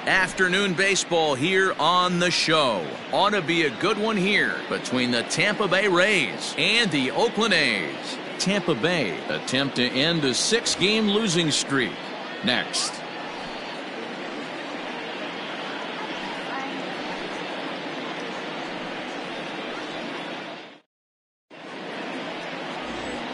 Afternoon baseball here on the show. Ought to be a good one here between the Tampa Bay Rays and the Oakland A's. Tampa Bay attempt to end a 6-game losing streak. Next.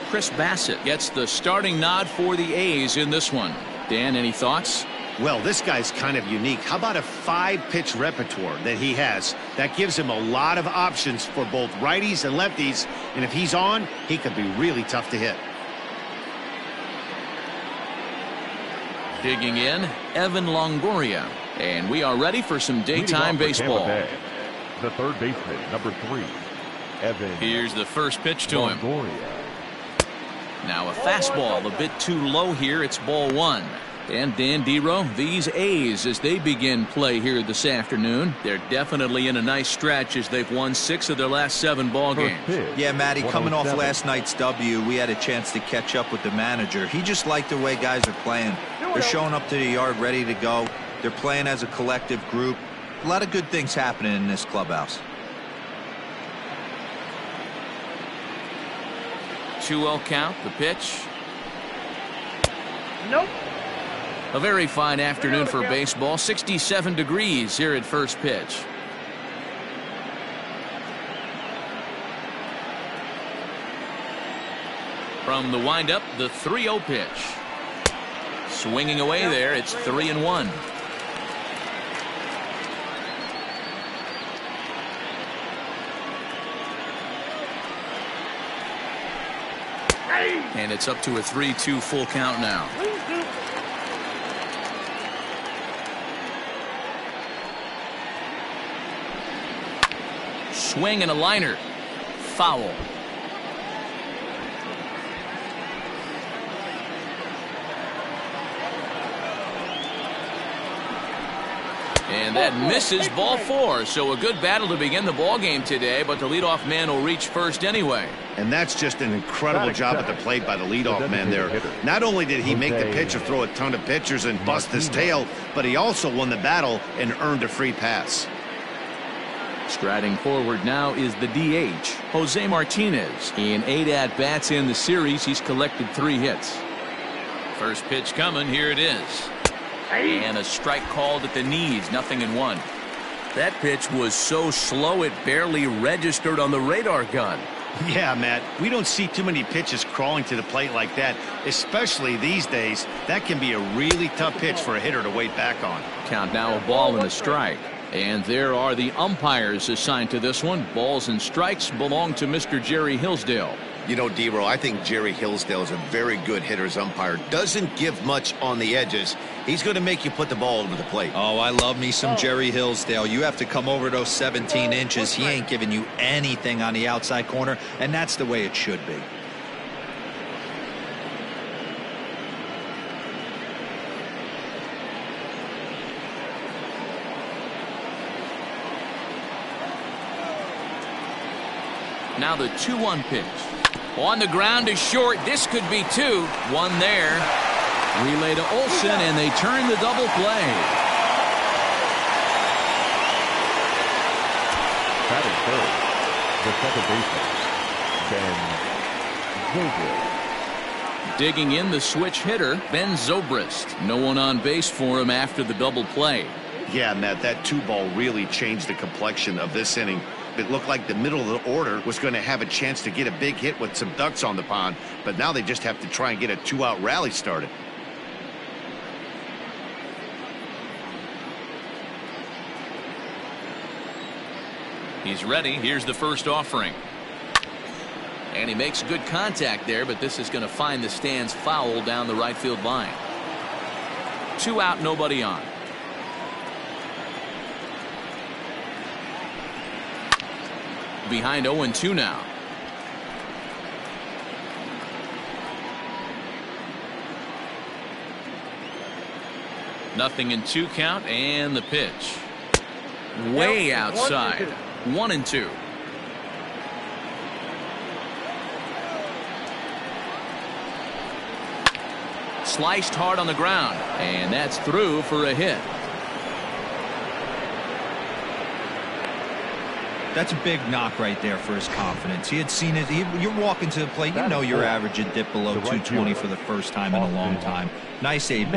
Chris Bassett gets the starting nod for the A's in this one. Dan, any thoughts? Well, this guy's kind of unique. How about a 5-pitch repertoire that he has? That gives him a lot of options for both righties and lefties. And if he's on, he could be really tough to hit. Digging in, Evan Longoria. And we are ready for some daytime baseball. The third baseman, number 3, Evan. Here's the first pitch to him. Longoria. Now a fastball a bit too low here. It's ball 1. And Dan Dero, these A's, as they begin play here this afternoon, they're definitely in a nice stretch as they've won 6 of their last 7 ball games. Yeah, Matty, coming off last night's W, we had a chance to catch up with the manager. He just liked the way guys are playing. They're showing up to the yard ready to go. They're playing as a collective group. A lot of good things happening in this clubhouse. 2-0 count, the pitch. Nope. A very fine afternoon for baseball. 67 degrees here at first pitch. From the windup, the 3-0 pitch. Swinging away there, it's 3-1. And it's up to a 3-2 full count now. Swing and a liner. Foul. And that misses, ball 4. So a good battle to begin the ball game today, but the leadoff man will reach first anyway. And that's just an incredible job at the plate by the leadoff man there. Not only did he make the pitcher throw a ton of pitchers and bust his tail, but he also won the battle and earned a free pass. Striding forward now is the DH, Jose Martinez. In 8 at-bats in the series, he's collected 3 hits. First pitch coming, here it is. And a strike called at the knees, 0-1. That pitch was so slow it barely registered on the radar gun. Yeah, Matt, we don't see too many pitches crawling to the plate like that, especially these days. That can be a really tough pitch for a hitter to wait back on. Count now, a ball and a strike. And there are the umpires assigned to this one. Balls and strikes belong to Mr. Jerry Hillsdale. You know, Dero, I think Jerry Hillsdale is a very good hitter's umpire. Doesn't give much on the edges. He's going to make you put the ball over the plate. Oh, I love me some Jerry Hillsdale. You have to come over those 17 inches. He ain't giving you anything on the outside corner, and that's the way it should be. Now the 2-1 pitch. On the ground is short. This could be 2. 1 there. Relay to Olsen, and they turn the double play. Batting third, the second baseman, Ben Zobrist. Digging in, the switch hitter, Ben Zobrist. No one on base for him after the double play. Yeah, Matt, that 2-ball really changed the complexion of this inning. It looked like the middle of the order was going to have a chance to get a big hit with some ducks on the pond, but now they just have to try and get a 2-out rally started. He's ready. Here's the first offering. And he makes good contact there, but this is going to find the stands foul down the right field line. 2 out, nobody on. Behind 0-2 now. Nothing in 2 count, and the pitch. Way outside. 1-2. Sliced hard on the ground, and that's through for a hit. That's a big knock right there for his confidence. He had seen it. You're walking to the plate. You know your average would dip below 220 for the first time in a long time. Nice AB.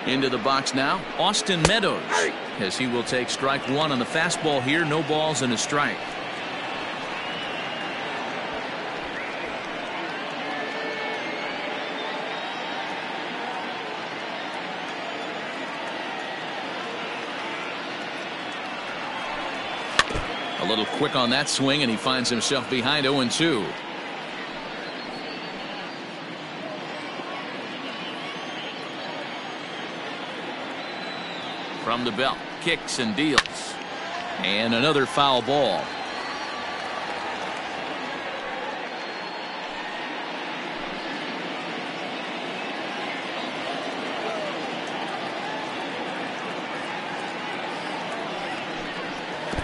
Into the box now, Austin Meadows, as he will take strike one on the fastball here. No balls and a strike. A little quick on that swing, and he finds himself behind 0-2. From the belt, kicks and deals. And another foul ball.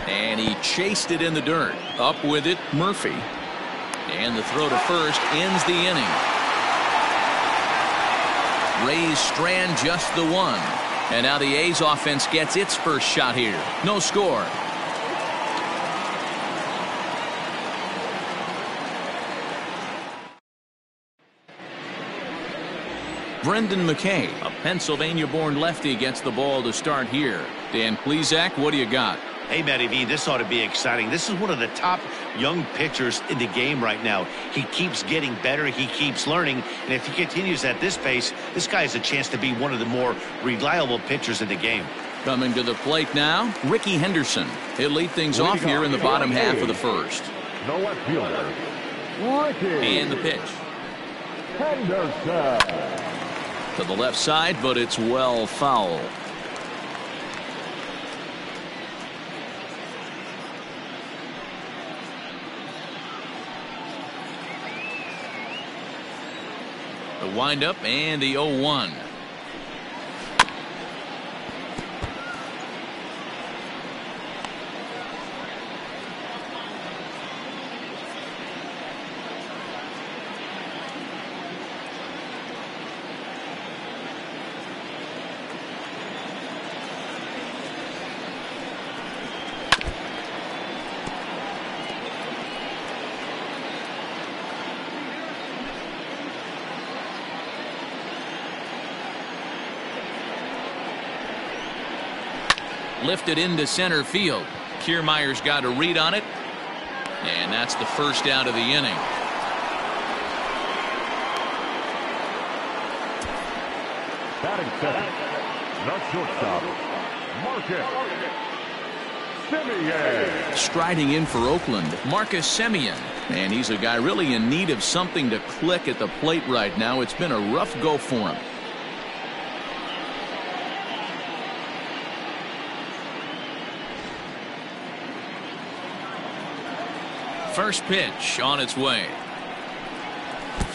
And he chased it in the dirt. Up with it, Murphy. And the throw to first ends the inning. Rays strand just the one. And now the A's offense gets its first shot here. No score. Brendan McKay, a Pennsylvania-born lefty, gets the ball to start here. Dan Plesac, what do you got? Hey, Matty V, this ought to be exciting. This is one of the top young pitchers in the game right now. He keeps getting better. He keeps learning. And if he continues at this pace, this guy has a chance to be one of the more reliable pitchers in the game. Coming to the plate now, Ricky Henderson. He'll lead things off here in the bottom half of the first. The left fielder, Ricky. And the pitch. Henderson. To the left side, but it's well foul. The windup and the 0-1. Lifted into center field. Kiermaier's got a read on it. And that's the first out of the inning. Batting second, the shortstop, Marcus Semien. Striding in for Oakland, Marcus Semien. And he's a guy really in need of something to click at the plate right now. It's been a rough go for him. First pitch on its way.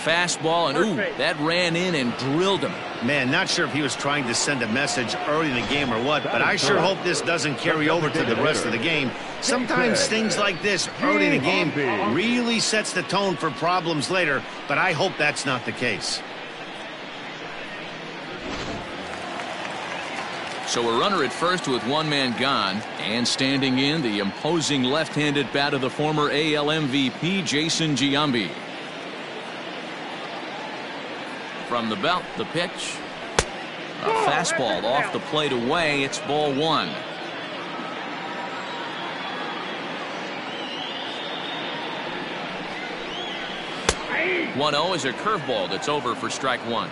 Fastball, and ooh, that ran in and drilled him. Man, not sure if he was trying to send a message early in the game or what, but I sure hope this doesn't carry over to the rest of the game. Sometimes things like this early in the game really sets the tone for problems later, but I hope that's not the case. So a runner at first with one man gone, and standing in, the imposing left-handed bat of the former AL MVP, Jason Giambi. From the belt, the pitch. A fastball off the plate away. It's ball one. One 0 is a curveball that's over for strike one.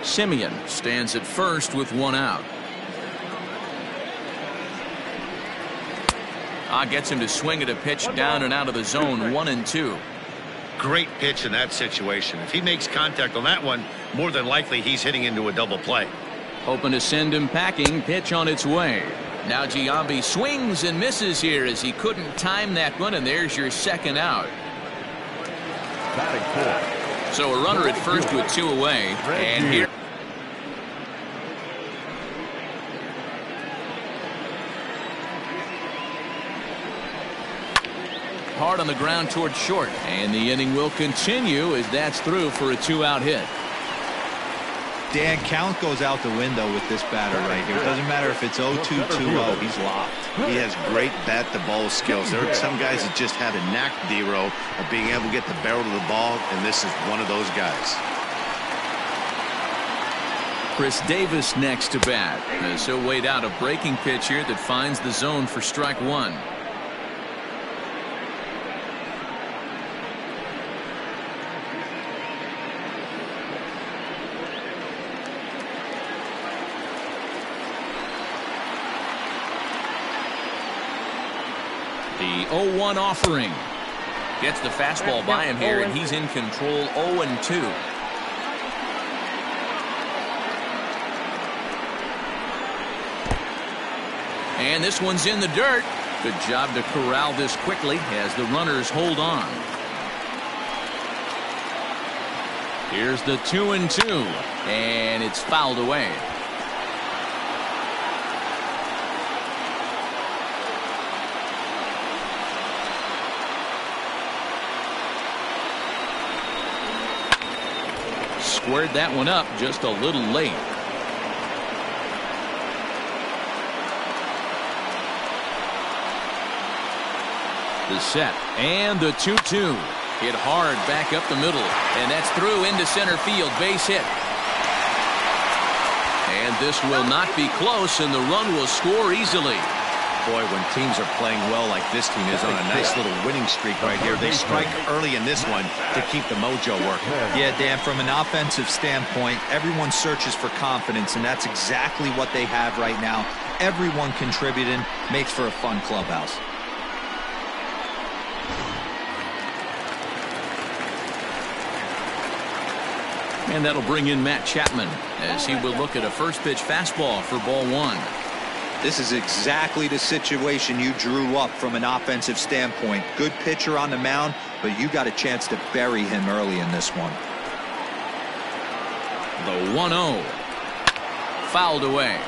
Semien stands at first with one out. Gets him to swing at a pitch down and out of the zone. 1-2. Great pitch in that situation. If he makes contact on that one, more than likely he's hitting into a double play. Hoping to send him packing. Pitch on its way. Now Giambi swings and misses here as he couldn't time that one, and there's your second out. Batting fourth. So a runner at first with two away, and here. hard on the ground towards short. And the inning will continue as that's through for a 2-out hit. Dan, count goes out the window with this batter right here. It doesn't matter if it's 0-2, 2-0. He's locked. He has great bat-to-ball skills. There are some guys that just have a knack, D-Row, of being able to get the barrel to the ball, and this is one of those guys. Chris Davis next to bat. As he'll wait out a breaking pitch here that finds the zone for strike one. The 0-1 offering. Gets the fastball by him here, and he's in control. 0-2. And this one's in the dirt. Good job to corral this quickly as the runners hold on. Here's the 2-2, and it's fouled away. Squared that one up just a little late. The set and the 2-2. Hit hard back up the middle, and that's through into center field. Base hit. And this will not be close, and the run will score easily. Boy, when teams are playing well like this team is on a nice little winning streak right here, they strike early in this one to keep the mojo working. Yeah, Dan, from an offensive standpoint, everyone searches for confidence, and that's exactly what they have right now. Everyone contributing makes for a fun clubhouse. And that'll bring in Matt Chapman as he will look at a first pitch fastball for ball one. This is exactly the situation you drew up from an offensive standpoint. Good pitcher on the mound, but you got a chance to bury him early in this one. The 1-0. Fouled away.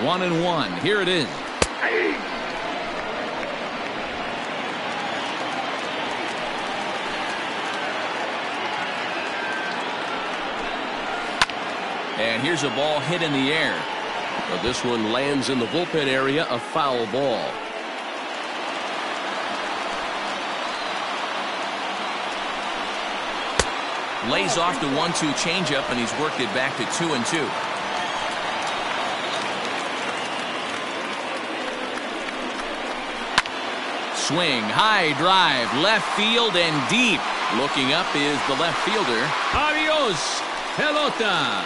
One and one. Here it is. And here's a ball hit in the air. But this one lands in the bullpen area, a foul ball. Lays off the 1-2 changeup, and he's worked it back to 2-2. Swing, high drive, left field and deep. Looking up is the left fielder. Adios, pelota.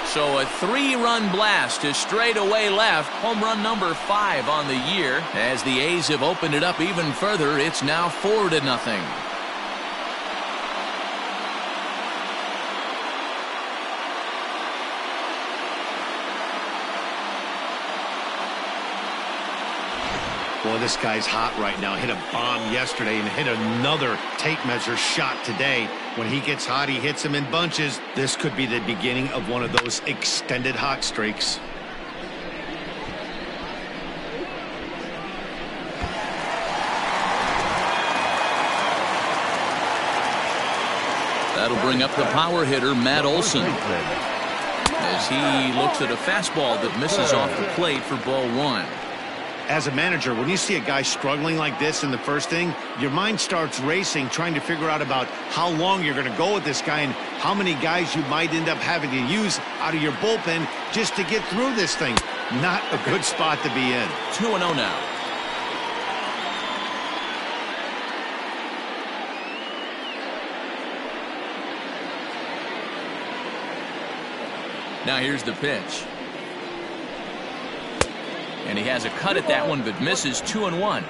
So a 3-run blast to straightaway left. Home run number 5 on the year. As the A's have opened it up even further, it's now 4-0. Boy, this guy's hot right now. Hit a bomb yesterday and hit another tape measure shot today. When he gets hot, he hits them in bunches. This could be the beginning of one of those extended hot streaks. That'll bring up the power hitter, Matt Olson, as he looks at a fastball that misses off the plate for ball one. As a manager, when you see a guy struggling like this in the first inning, your mind starts racing, trying to figure out about how long you're going to go with this guy and how many guys you might end up having to use out of your bullpen just to get through this thing. Not a good spot to be in. 2-0 now. Now here's the pitch. And he has a cut at that one, but misses. 2-1.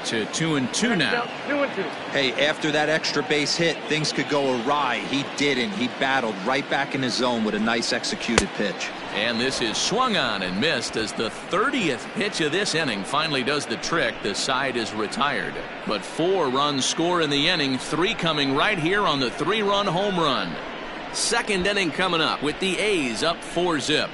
to 2-2 now. Hey, after that extra base hit, things could go awry. He didn't. He battled right back in his zone with a nice executed pitch. And this is swung on and missed as the 30th pitch of this inning finally does the trick. The side is retired. But 4 runs score in the inning, 3 coming right here on the 3-run home run. Second inning coming up with the A's up 4-zip.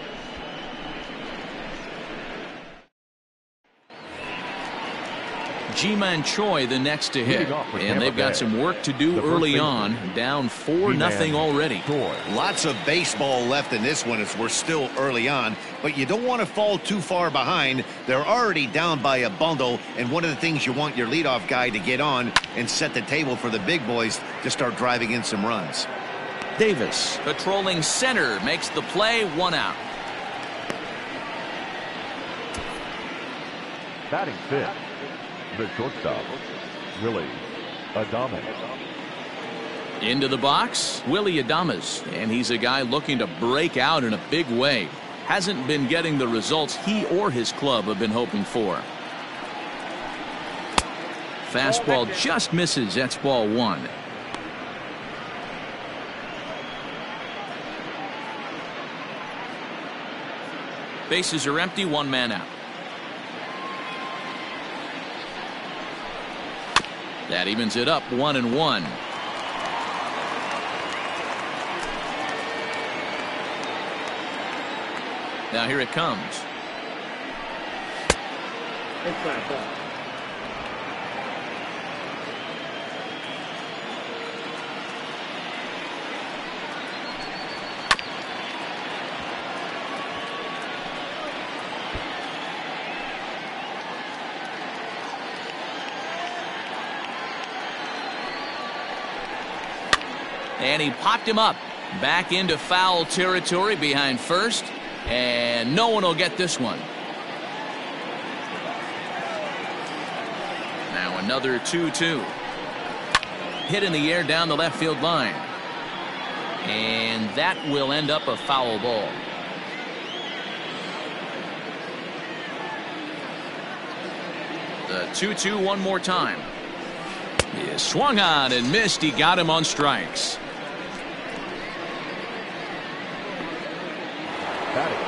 Ji-Man Choi the next to hit, and they've got some work to do early on. Down 4-0 already. Lots of baseball left in this one as we're still early on, but you don't want to fall too far behind. They're already down by a bundle, and one of the things you want your leadoff guy to get on and set the table for the big boys to start driving in some runs. Davis patrolling center makes the play, 1 out. Batting fifth, the shortstop, Willie Adames. Into the box, Willie Adames, and he's a guy looking to break out in a big way. Hasn't been getting the results he or his club have been hoping for. Fastball just misses. That's ball 1. Bases are empty, 1 man out. That evens it up, 1-1. Now here it comes. And he popped him up back into foul territory behind first, and no one will get this one. Now another 2-2. Hit in the air down the left field line, and that will end up a foul ball. The 2-2 one more time. He swung on and missed. He got him on strikes.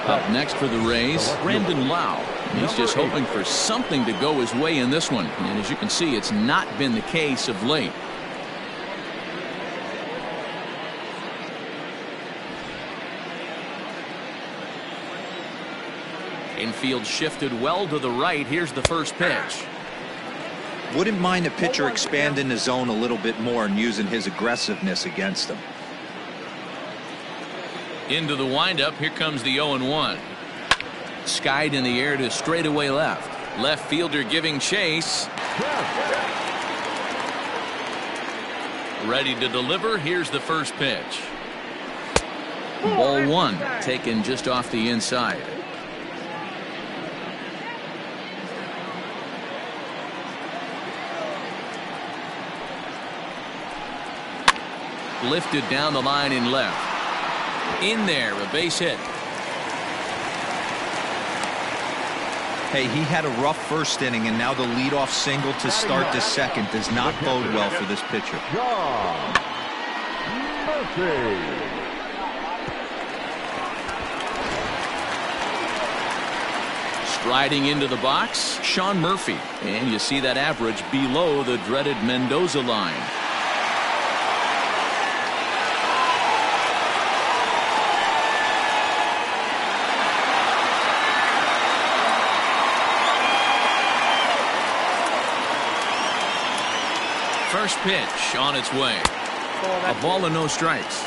Up next for the Rays, Brandon Lau. He's just hoping for something to go his way in this one. And as you can see, it's not been the case of late. Infield shifted well to the right. Here's the first pitch. Wouldn't mind a pitcher expanding the zone a little bit more and using his aggressiveness against them. Into the windup. Here comes the 0-1. Skied in the air to straightaway left. Left fielder giving chase. Ready to deliver. Here's the first pitch. Ball 1 taken just off the inside. Lifted down the line in left. In there, a base hit. Hey, he had a rough first inning, and now the leadoff single to start the second does not bode well for this pitcher. John Murphy. Striding into the box, Sean Murphy. And you see that average below the dreaded Mendoza line. First pitch on its way. A ball and no strikes.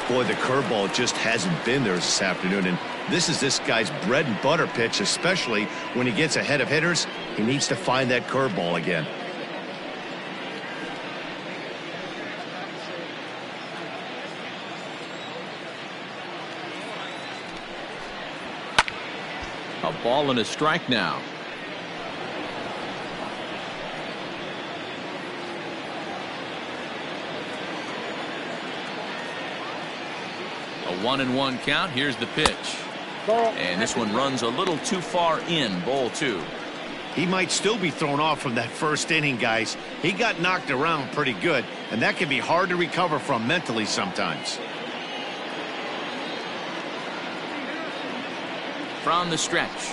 Boy, the curveball just hasn't been there this afternoon, and this is this guy's bread and butter pitch, especially when he gets ahead of hitters. He needs to find that curveball again. A ball and a strike now. A 1-1 count. Here's the pitch. And this one runs a little too far in. Ball 2. He might still be thrown off from that first inning, guys. He got knocked around pretty good, and that can be hard to recover from mentally sometimes. From the stretch.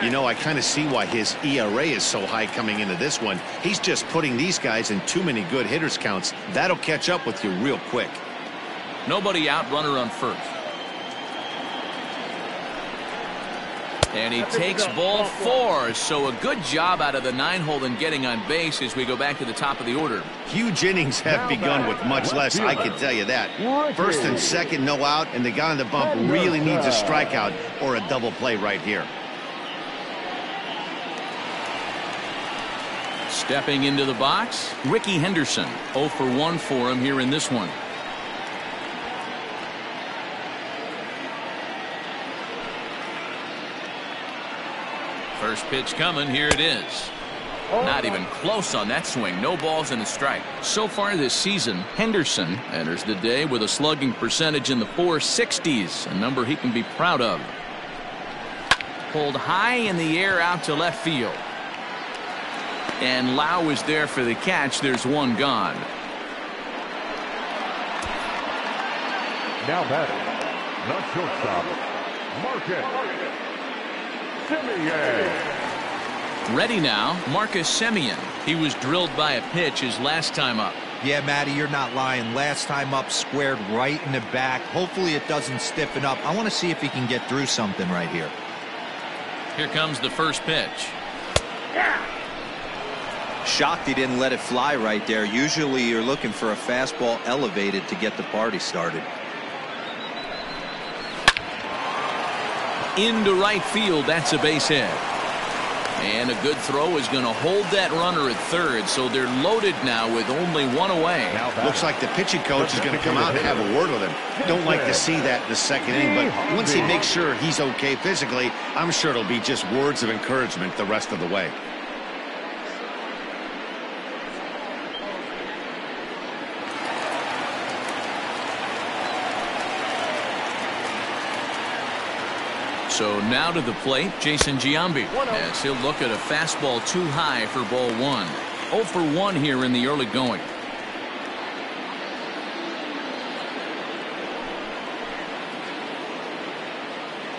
You know, I kind of see why his ERA is so high coming into this one. He's just putting these guys in too many good hitters counts. That'll catch up with you real quick. Nobody out, runner on first. And he takes ball 4, so a good job out of the 9-hole in getting on base as we go back to the top of the order. Huge innings have begun with much less, I can tell you that. First and second, no out, and the guy on the bump really needs a strikeout or a double play right here. Stepping into the box, Ricky Henderson. 0 for 1 for him here in this one. First pitch coming, here it is. Not even close on that swing. No balls and a strike. So far this season, Henderson enters the day with a slugging percentage in the 460s, a number he can be proud of. Pulled high in the air out to left field. And Lau is there for the catch. There's one gone. Now batting, the shortstop, Marcus Semien. Ready now, Marcus Semien. He was drilled by a pitch his last time up. Yeah, Matty, you're not lying. Last time up, squared right in the back. Hopefully it doesn't stiffen up. I want to see if he can get through something right here. Here comes the first pitch. Shocked he didn't let it fly right there. Usually you're looking for a fastball elevated to get the party started. Into right field, that's a base hit. And a good throw is going to hold that runner at third, so they're loaded now with only one away. Looks like the pitching coach is going to come out and have a word with him. Don't like to see that in the second inning, but once he makes sure he's okay physically, I'm sure it'll be just words of encouragement the rest of the way. So now to the plate, Jason Giambi, as he'll look at a fastball too high for ball 1. 0 for 1 here in the early going.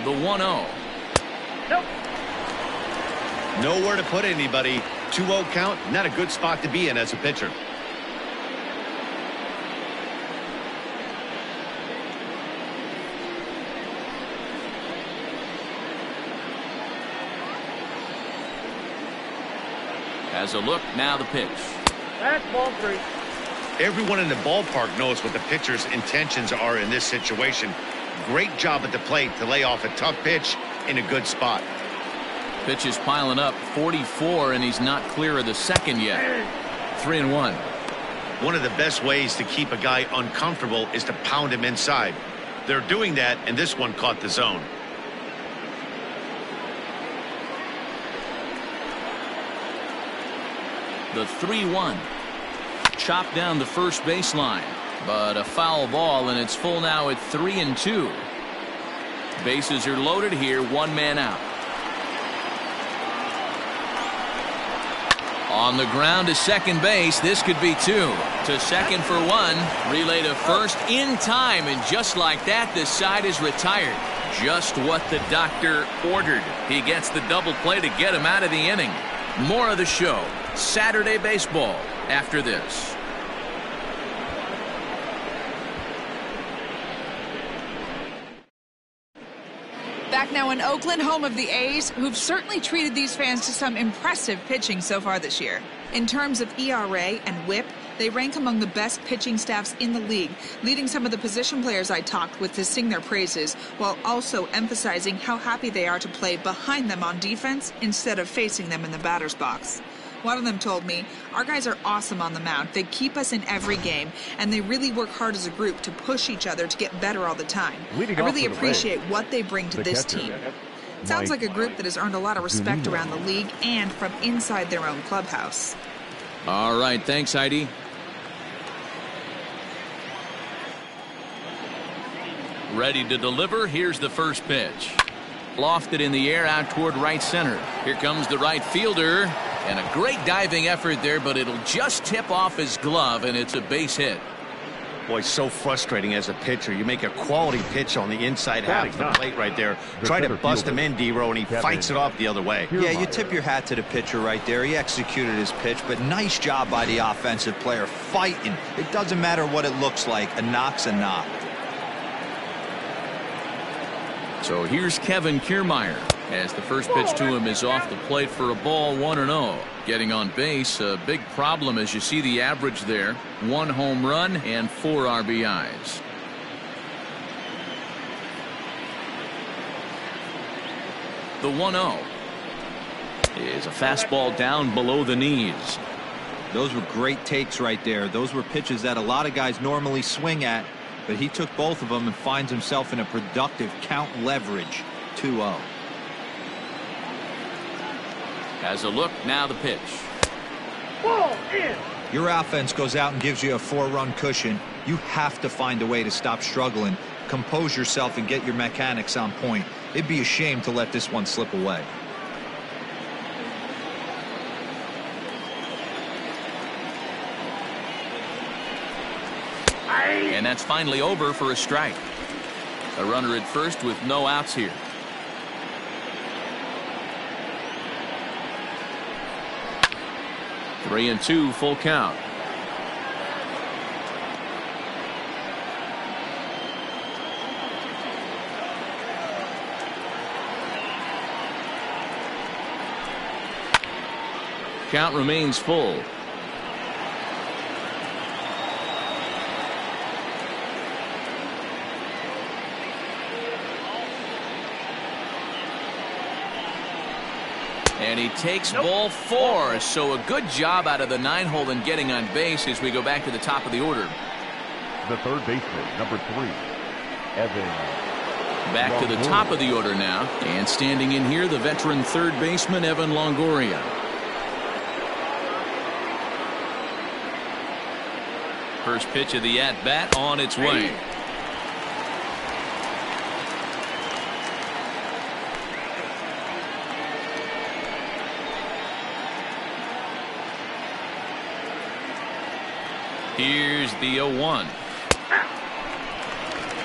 The 1-0. Nope. Nowhere to put anybody. 2-0 count, not a good spot to be in as a pitcher. As a look, now the pitch. That's ball 3. Everyone in the ballpark knows what the pitcher's intentions are in this situation. Great job at the plate to lay off a tough pitch in a good spot. Pitch is piling up, 44, and he's not clear of the second yet. 3-1. One of the best ways to keep a guy uncomfortable is to pound him inside. They're doing that, and this one caught the zone. The 3-1. Chopped down the first baseline, but a foul ball, and it's full now at 3-2. Bases are loaded here, one man out. On the ground to second base, this could be 2. To second for 1, relay to first in time, and just like that, the side is retired. Just what the doctor ordered. He gets the double play to get him out of the inning. More of the show, Saturday Baseball, after this. Back now in Oakland, home of the A's, who've certainly treated these fans to some impressive pitching so far this year. In terms of ERA and WHIP, they rank among the best pitching staffs in the league, leading some of the position players I talked with to sing their praises, while also emphasizing how happy they are to play behind them on defense instead of facing them in the batter's box. One of them told me, our guys are awesome on the mound. They keep us in every game, and they really work hard as a group to push each other to get better all the time. I really appreciate what they bring to this team. Sounds like a group that has earned a lot of respect around the league and from inside their own clubhouse. All right, thanks, Heidi. Ready to deliver. Here's the first pitch. Lofted in the air out toward right center. Here comes the right fielder. And a great diving effort there, but it'll just tip off his glove, and it's a base hit. Boy, so frustrating as a pitcher. You make a quality pitch on the inside half of the plate right there. Try to bust him in, D-Row, and he fights it off the other way. Yeah, you tip your hat to the pitcher right there. He executed his pitch, but nice job by the offensive player fighting. It doesn't matter what it looks like. A knock's a knock. So here's Kevin Kiermaier as the first pitch to him is off the plate for a ball, 1-0. Getting on base, a big problem as you see the average there. 1 home run and 4 RBIs. The 1-0 is a fastball down below the knees. Those were great takes right there. Those were pitches that a lot of guys normally swing at, but he took both of them and finds himself in a productive count leverage. 2-0. Has a look, now the pitch. Ball in. Your offense goes out and gives you a 4-run cushion. You have to find a way to stop struggling, compose yourself, and get your mechanics on point. It'd be a shame to let this one slip away. And that's finally over for a strike. A runner at first with no outs here. Three and two, full count. Count remains full. And he takes ball 4. So a good job out of the 9-hole in getting on base as we go back to the top of the order. The third baseman, number 3, Evan. Back to the top of the order now. And standing in here, the veteran third baseman, Evan Longoria. First pitch of the at-bat on its way. Here's the 0-1.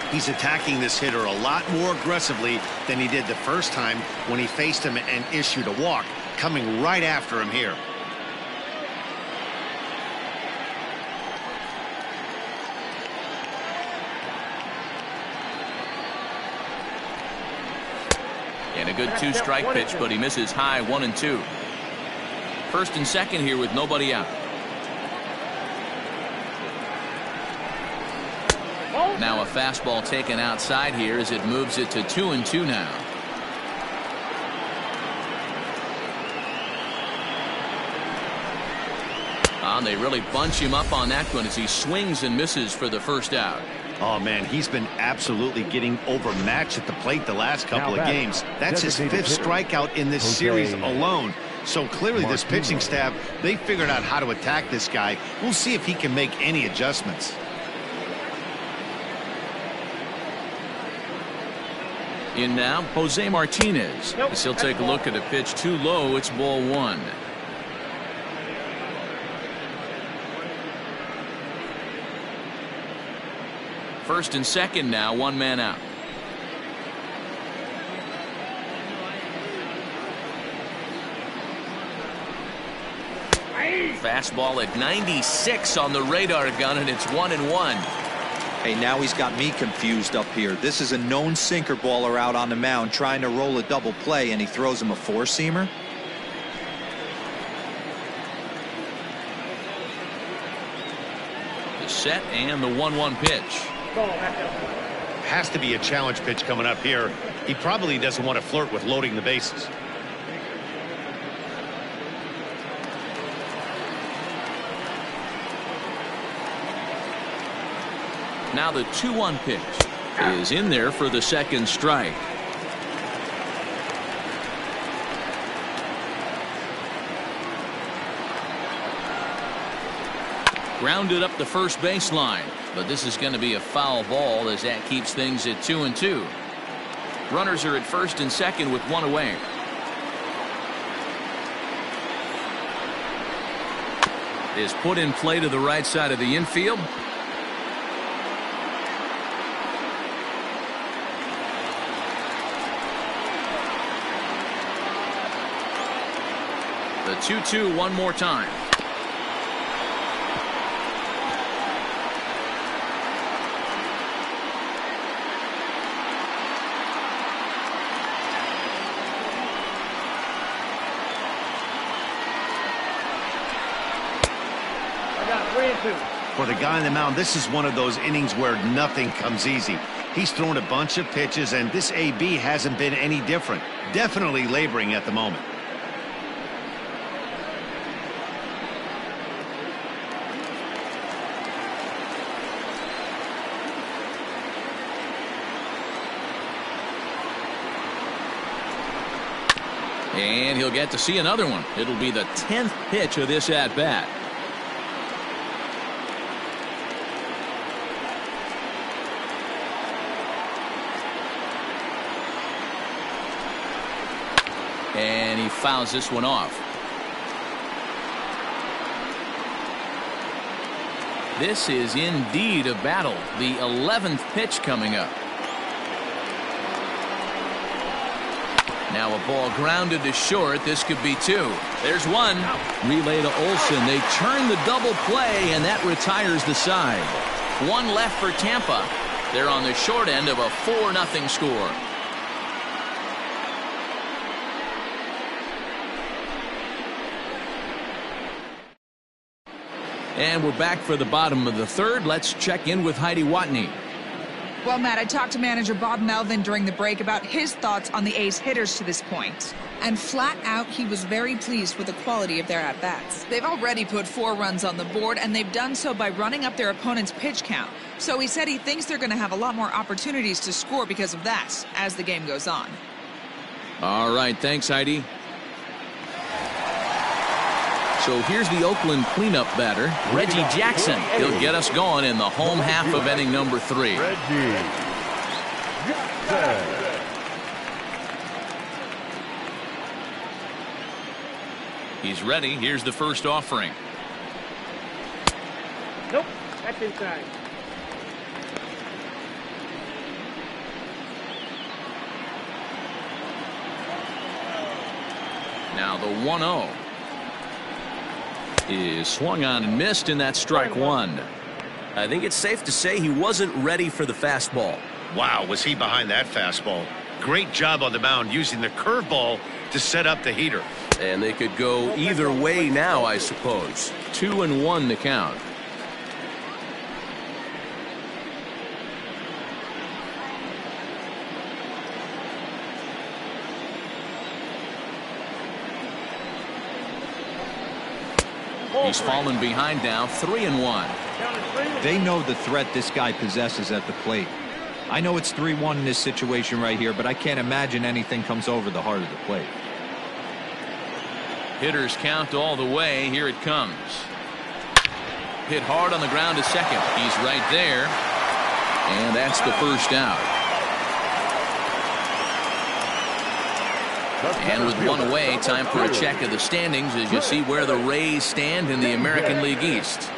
He's attacking this hitter a lot more aggressively than he did the first time when he faced him and issued a walk, coming right after him here. And a good 2-strike pitch, but he misses high, 1-2. First and second here with nobody out. Now a fastball taken outside here as it moves it to 2-2 now. And they really bunch him up on that one as he swings and misses for the first out. Oh, man, he's been absolutely getting overmatched at the plate the last couple of games. That's his 5th strikeout in this series alone. So clearly this pitching staff, they figured out how to attack this guy. We'll see if he can make any adjustments. In now, Jose Martinez. As he'll take a look at a pitch too low. It's ball 1. First and second now, 1 man out. Fastball at 96 on the radar gun, and it's 1-1. Hey, now he's got me confused up here. This is a known sinker baller out on the mound trying to roll a double play, and he throws him a 4-seamer. The set and the 1-1 pitch. Has to be a challenge pitch coming up here. He probably doesn't want to flirt with loading the bases. Now the 2-1 pitch is in there for the second strike. Grounded up the first baseline, but this is going to be a foul ball as that keeps things at 2-2. Runners are at first and second with one away. Is put in play to the right side of the infield. The 2-2 one more time. For the guy on the mound, this is one of those innings where nothing comes easy. He's thrown a bunch of pitches, and this AB hasn't been any different. Definitely laboring at the moment. And he'll get to see another one. It'll be the 10th pitch of this at-bat. And he fouls this one off. This is indeed a battle. The 11th pitch coming up. Now a ball grounded to short. This could be two. There's one. Relay to Olsen. They turn the double play, and that retires the side. One left for Tampa. They're on the short end of a 4-0 score. And we're back for the bottom of the third. Let's check in with Heidi Watney. Well, Matt, I talked to manager Bob Melvin during the break about his thoughts on the A's hitters to this point. And flat out, he was very pleased with the quality of their at-bats. They've already put 4 runs on the board, and they've done so by running up their opponent's pitch count. So he said he thinks they're going to have a lot more opportunities to score because of that as the game goes on. All right, thanks, Heidi. So here's the Oakland cleanup batter, Reggie Jackson. He'll get us going in the home half of inning number 3. Reggie Jackson. He's ready. Here's the first offering. Nope, that's inside. Now the 1-0. Is swung on and missed, and that's strike one. I think it's safe to say he wasn't ready for the fastball. Wow, was he behind that fastball. Great job on the mound using the curveball to set up the heater. And they could go either way now, I suppose. 2-1 the count. He's fallen behind now, 3-1. They know the threat this guy possesses at the plate. I know it's 3-1 in this situation right here, but I can't imagine anything comes over the heart of the plate. Hitters count all the way. Here it comes. Hit hard on the ground to second. He's right there. And that's the first out. And with one away, time for a check of the standings as you see where the Rays stand in the American League East.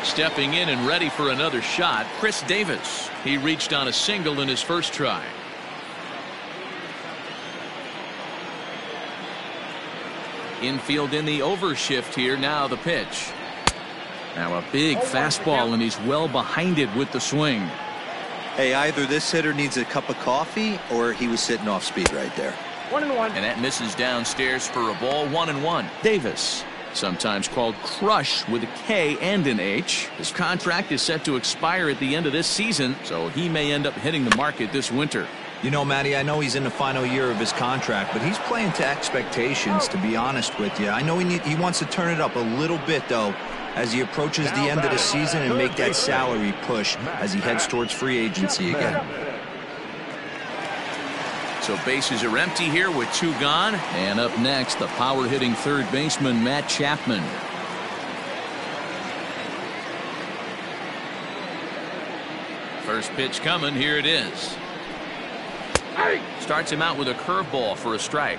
Stepping in and ready for another shot, Chris Davis. He reached on a single in his first try. Infield in the overshift here. Now the pitch. Now a big fastball, and he's well behind it with the swing. Hey, either this hitter needs a cup of coffee or he was sitting off speed right there. 1-1. And that misses downstairs for a ball. 1-1. Davis, sometimes called Crush with a K and an H. His contract is set to expire at the end of this season, so he may end up hitting the market this winter. You know, Matty, I know he's in the final year of his contract, but he's playing to expectations, to be honest with you. I know he wants to turn it up a little bit, though, as he approaches the end of the season and make that salary push as he heads towards free agency again. So bases are empty here with 2 gone. And up next, the power-hitting third baseman, Matt Chapman. First pitch coming. Here it is. Starts him out with a curveball for a strike.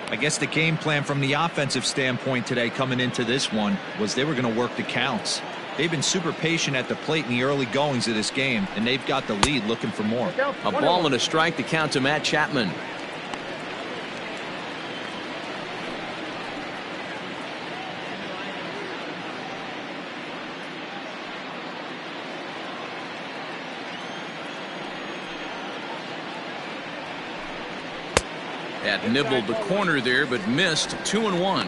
I guess the game plan from the offensive standpoint today coming into this one was they were going to work the counts. They've been super patient at the plate in the early goings of this game, and they've got the lead looking for more. A ball and a strike to count to Matt Chapman. That nibbled the corner there, but missed. 2-1.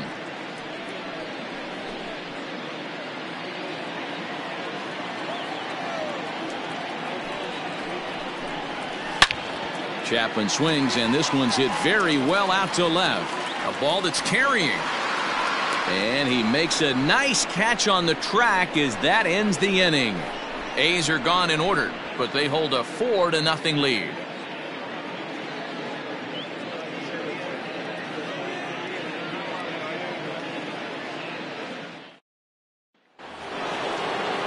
Chapman swings, and this one's hit very well out to left. A ball that's carrying. And he makes a nice catch on the track as that ends the inning. A's are gone in order, but they hold a 4-0 lead.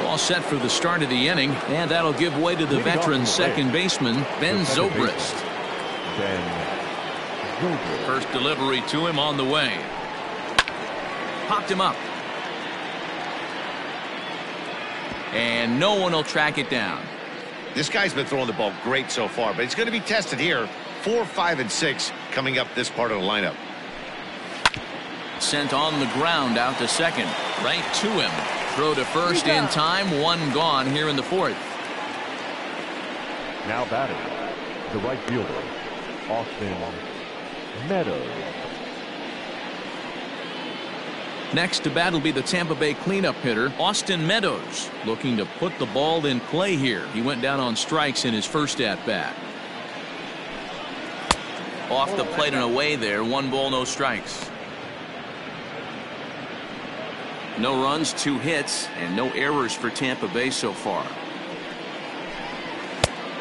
All set for the start of the inning, and that'll give way to the veteran second baseman, Ben Zobrist. First delivery to him on the way. Popped him up. And no one will track it down. This guy's been throwing the ball great so far, but he's going to be tested here. 4, 5, and 6 coming up this part of the lineup. Sent on the ground out to second. Right to him. Throw to first in time. One gone here in the fourth. Now batting, the right fielder, Austin Meadows. Next to bat will be the Tampa Bay cleanup hitter, Austin Meadows, looking to put the ball in play here. He went down on strikes in his first at-bat. Off the plate and away there. 1 ball, no strikes. No runs, 2 hits, and no errors for Tampa Bay so far.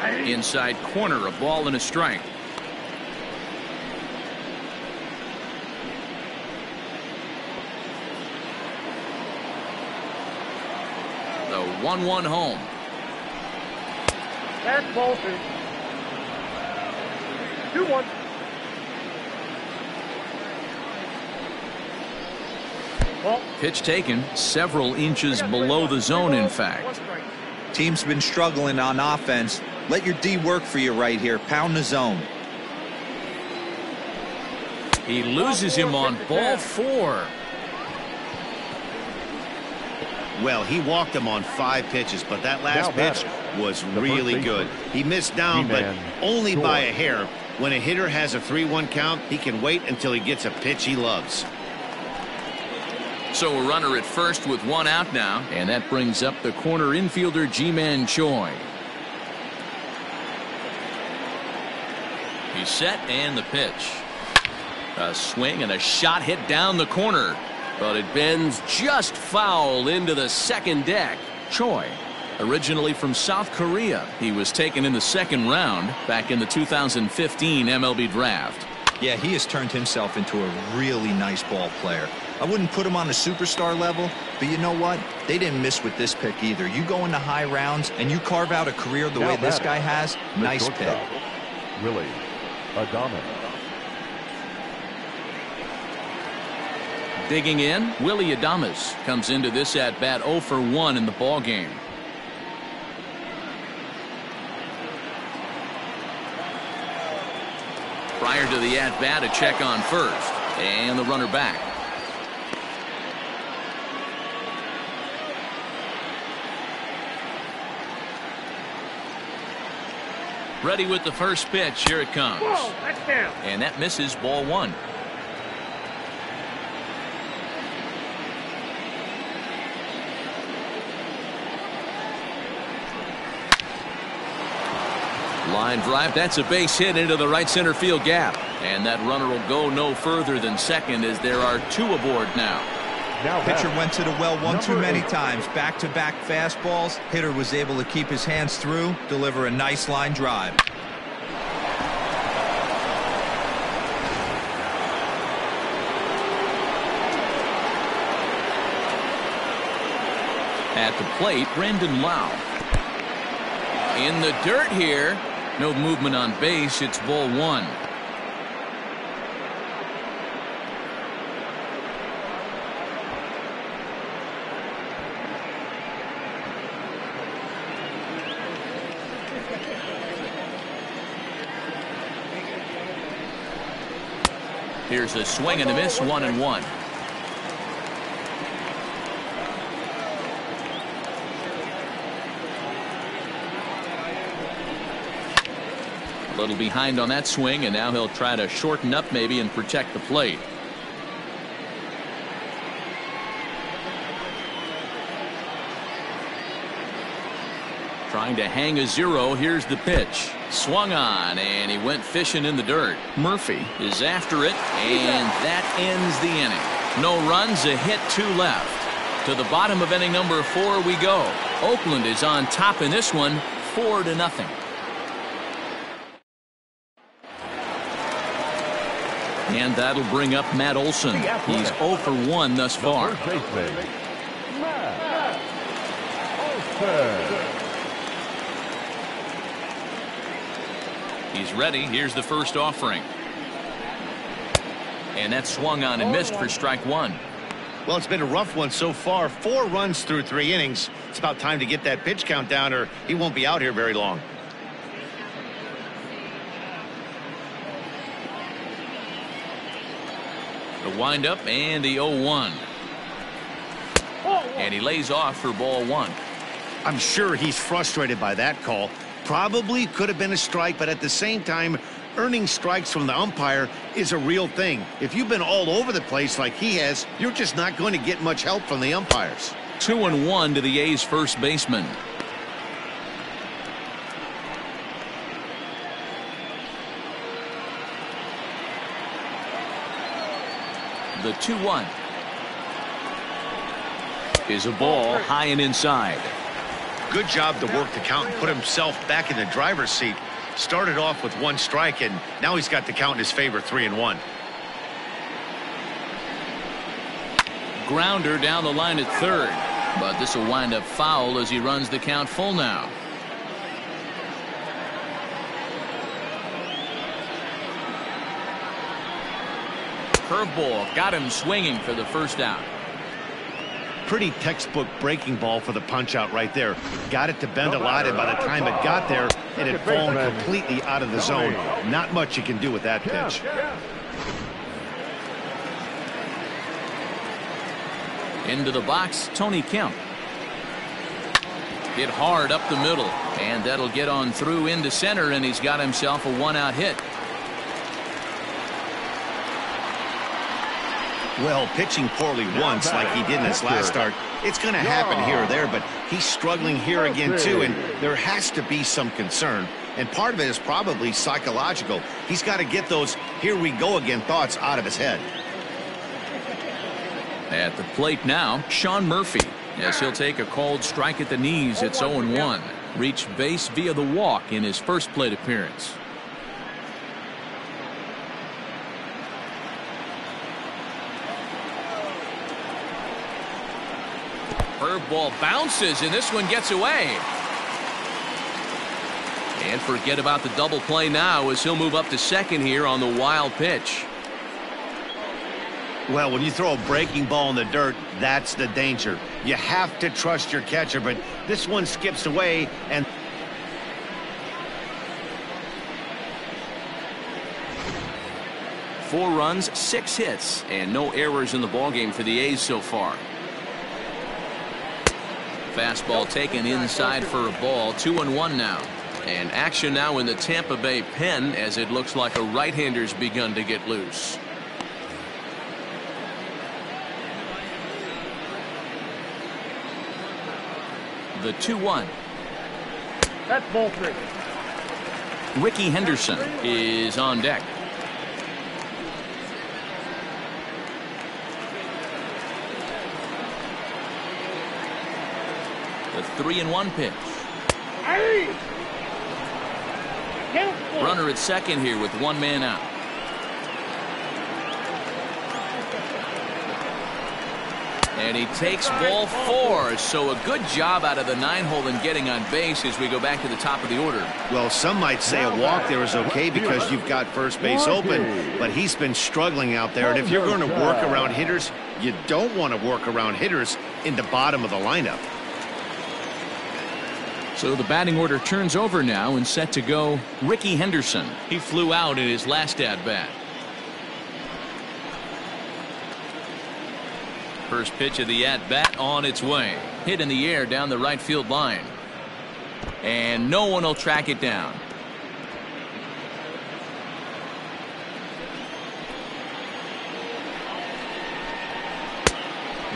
Inside corner, a ball and a strike. The 1-1 home. That's ball 2. 2-1. Pitch taken several inches below the zone, in fact. Team's been struggling on offense. Let your D work for you right here. Pound the zone. He loses him on ball 4. Well, he walked him on 5 pitches, but that last pitch was really good. He missed down, but only by a hair. When a hitter has a 3-1 count, he can wait until he gets a pitch he loves. So a runner at first with 1 out now, and that brings up the corner infielder Ji-Man Choi. He's set, and the pitch. A swing and a shot hit down the corner, but it bends just foul into the second deck. Choi, originally from South Korea, he was taken in the 2nd round back in the 2015 MLB draft. Yeah, he has turned himself into a really nice ball player. I wouldn't put him on the superstar level, but you know what? They didn't miss with this pick either. You go into high rounds and you carve out a career the way this guy has. Nice pick. Willie Adames. Digging in, Willie Adames comes into this at bat 0 for 1 in the ball game. Prior to the at bat, a check on first, and the runner back. Ready with the first pitch. Here it comes. Whoa, that's down. And that misses, ball 1. Line drive. That's a base hit into the right center field gap. And that runner will go no further than second as there are 2 aboard now. Pitcher went to the well one too many times. Back-to-back fastballs. Hitter was able to keep his hands through, deliver a nice line drive. At the plate, Brandon Lau. In the dirt here. No movement on base. It's ball one. Here's a swing and a miss, 1-1. A little behind on that swing, and now he'll try to shorten up maybe and protect the plate. Trying to hang a zero. Here's the pitch. Swung on, and he went fishing in the dirt. Murphy is after it, and that ends the inning. No runs, a hit, 2 left. To the bottom of inning number 4 we go. Oakland is on top in this one, 4-0. And that'll bring up Matt Olson. He's 0 for 1 thus far. He's ready. Here's the first offering. And that swung on and missed for strike 1. Well, it's been a rough one so far. 4 runs through 3 innings. It's about time to get that pitch count down, or he won't be out here very long. The windup and the 0-1. And he lays off for ball 1. I'm sure he's frustrated by that call. Probably could have been a strike, but at the same time, earning strikes from the umpire is a real thing. If you've been all over the place like he has, you're just not going to get much help from the umpires. 2-1 to the A's first baseman. The 2-1 is a ball high and inside. Good job to work the count and put himself back in the driver's seat. Started off with 1 strike, and now he's got the count in his favor, 3-1. Grounder down the line at third, but this will wind up foul as he runs the count full now. Curveball got him swinging for the first out. Pretty textbook breaking ball for the punch out right there. Got it to bend a lot, and by the time it got there, it had fallen completely out of the zone. Not much you can do with that pitch. Into the box, Tony Kemp. Hit hard up the middle, and that'll get on through into center, and he's got himself a 1-out hit. Well, pitching poorly once like he did in his last start, it's going to happen here or there, but he's struggling here again too, and there has to be some concern. And part of it is probably psychological. He's got to get those here we go again thoughts out of his head. At the plate now, Sean Murphy, as he'll take a called strike at the knees. It's 0-1. Reached base via the walk in his first plate appearance. Curveball bounces, and this one gets away. And forget about the double play now as he'll move up to second here on the wild pitch. Well, when you throw a breaking ball in the dirt, that's the danger. You have to trust your catcher, but this one skips away, and Four runs, 6 hits, and no errors in the ballgame for the A's so far. Fastball taken inside for a ball. 2-1 now. And action now in the Tampa Bay pen as it looks like a right-hander's begun to get loose. The 2-1. That's ball 3. Ricky Henderson is on deck. The 3-1 pitch. Hey! Runner at second here with 1 man out. And he takes ball 4. So a good job out of the 9-hole in getting on base as we go back to the top of the order. Well, some might say a walk there is okay because you've got first base open, but he's been struggling out there. And if you're going to work around hitters, you don't want to work around hitters in the bottom of the lineup. So the batting order turns over now and set to go Ricky Henderson. He flew out in his last at-bat. First pitch of the at-bat on its way. Hit in the air down the right field line. And no one will track it down.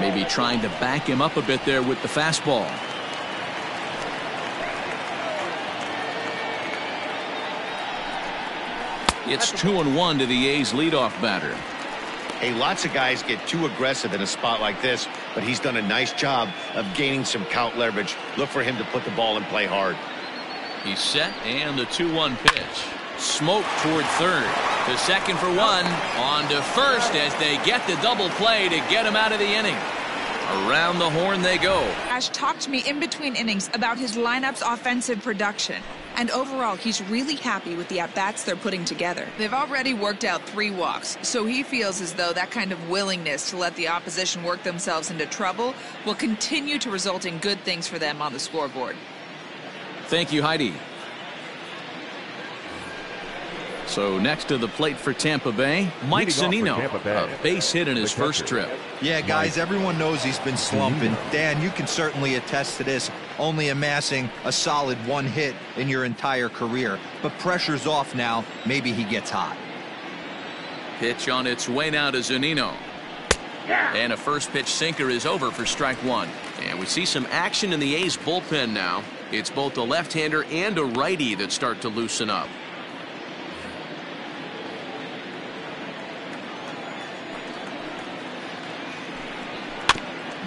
Maybe trying to back him up a bit there with the fastball. It's 2-1 to the A's leadoff batter. Hey, lots of guys get too aggressive in a spot like this, but he's done a nice job of gaining some count leverage. Look for him to put the ball in play hard. He's set, and the 2-1 pitch. Smoke toward third. To second for 1. On to first as they get the double play to get him out of the inning. Around the horn they go. Ash talked to me in between innings about his lineup's offensive production. And overall, he's really happy with the at-bats they're putting together. They've already worked out 3 walks, so he feels as though that kind of willingness to let the opposition work themselves into trouble will continue to result in good things for them on the scoreboard. Thank you, Heidi. So next to the plate for Tampa Bay, Mike Zunino, a base hit in his first trip. Yeah, guys, everyone knows he's been slumping. Dan, you can certainly attest to this, only amassing a solid 1 hit in your entire career. But pressure's off now. Maybe he gets hot. Pitch on its way now to Zunino. And a first pitch sinker is over for strike 1. And we see some action in the A's bullpen now. It's both a left-hander and a righty that start to loosen up.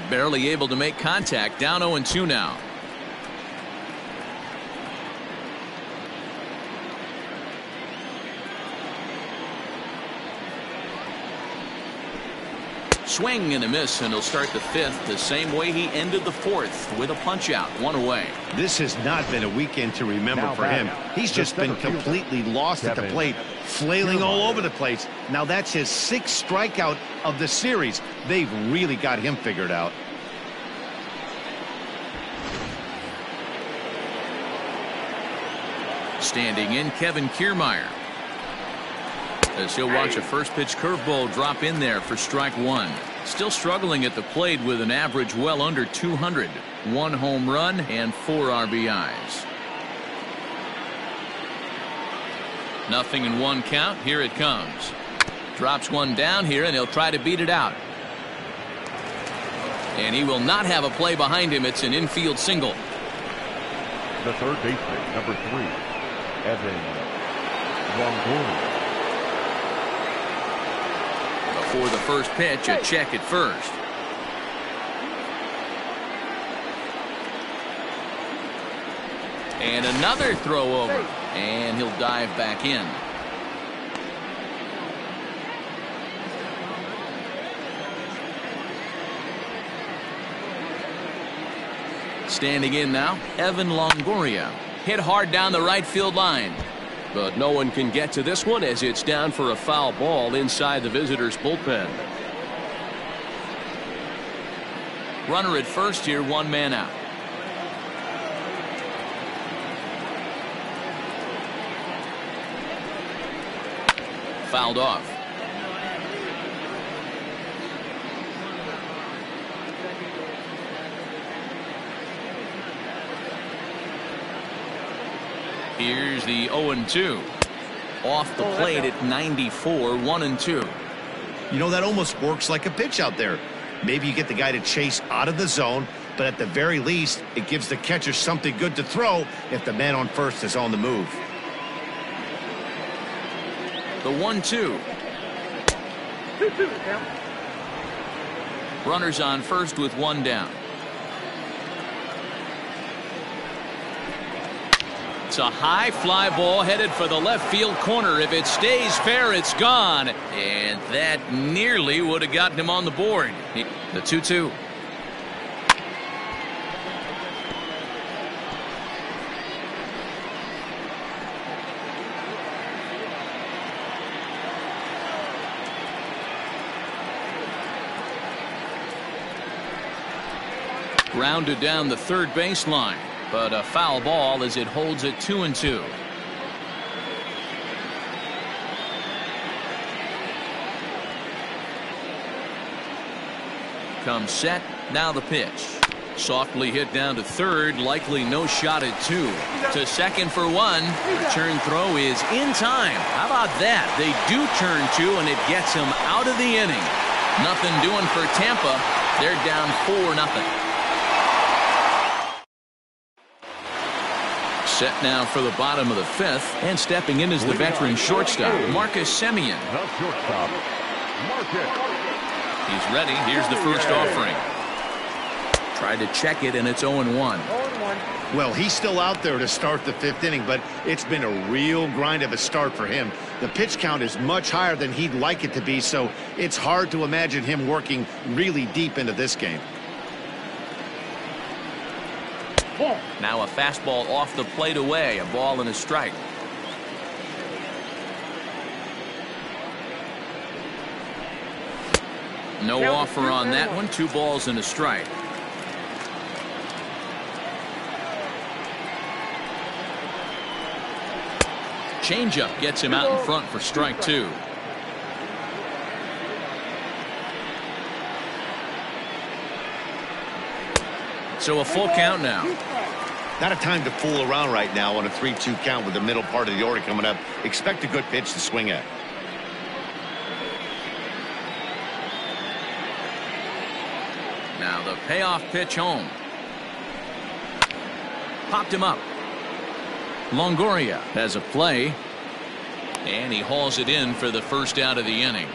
Barely able to make contact. Down 0-2 now. Swing and a miss, and he'll start the 5th the same way he ended the 4th with a punch out, 1 away. This has not been a weekend to remember for him. He's just been completely lost at the plate, flailing all over the place. Now that's his 6th strikeout of the series. They've really got him figured out. Standing in, Kevin Kiermaier. As he'll watch a first pitch curveball drop in there for strike 1. Still struggling at the plate with an average well under 200. 1 home run and 4 RBIs. Nothing in 1 count. Here it comes. Drops 1 down here, and he'll try to beat it out. And he will not have a play behind him. It's an infield single. The third baseman, number 3, Evan Longoria. Before the first pitch, a check at first. And another throw over. And he'll dive back in. Standing in now, Evan Longoria. Hit hard down the right field line. But no one can get to this one as it's down for a foul ball inside the visitors' bullpen. Runner at first here, 1 man out. Fouled off. Here's the 0-2. Off the plate at 94, 1-2. You know, that almost works like a pitch out there. Maybe you get the guy to chase out of the zone, but at the very least, it gives the catcher something good to throw if the man on first is on the move. The 1-2. Runners on first with 1 down. It's a high fly ball headed for the left field corner. If it stays fair, it's gone. And that nearly would have gotten him on the board. The 2-2. Grounded down the third baseline, but a foul ball as it holds it 2-2. Comes set, now the pitch. Softly hit down to third, likely no shot at two. To second for one. Return throw is in time. How about that? They do turn two, and it gets him out of the inning. Nothing doing for Tampa. They're down 4-0. Set now for the bottom of the fifth, and stepping in is the veteran shortstop, Marcus Semien. The shortstop, Marcus. He's ready. Here's the first offering. Tried to check it, and it's 0-1. Well, he's still out there to start the fifth inning, but it's been a real grind of a start for him. The pitch count is much higher than he'd like it to be, so it's hard to imagine him working really deep into this game. Now a fastball off the plate away, a ball and a strike. No offer on that one. 2 balls and a strike. Changeup gets him out in front for strike 2. So a full count now. Not a time to fool around right now on a 3-2 count with the middle part of the order coming up. Expect a good pitch to swing at. Now the payoff pitch home. Popped him up. Longoria has a play, and he hauls it in for the first out of the inning.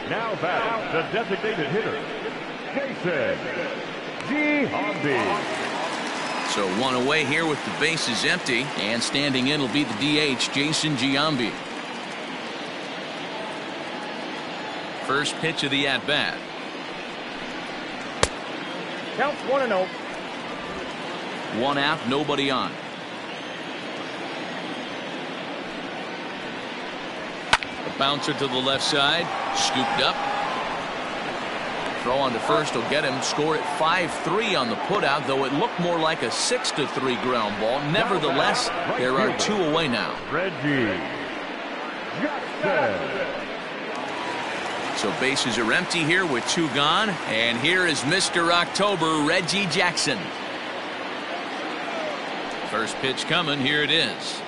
Now batting the designated hitter, Jason Giambi. So one away here with the bases empty, and standing in will be the DH, Jason Giambi. First pitch of the at-bat. Counts 1-0. 1 out, nobody on. A bouncer to the left side, scooped up. Throw on to first will get him. Score at 5-3 on the putout, though it looked more like a 6-3 ground ball. Nevertheless, there are 2 away now. Reggie Jackson. So bases are empty here with 2 gone, and here is Mr. October, Reggie Jackson. First pitch coming. Here it is.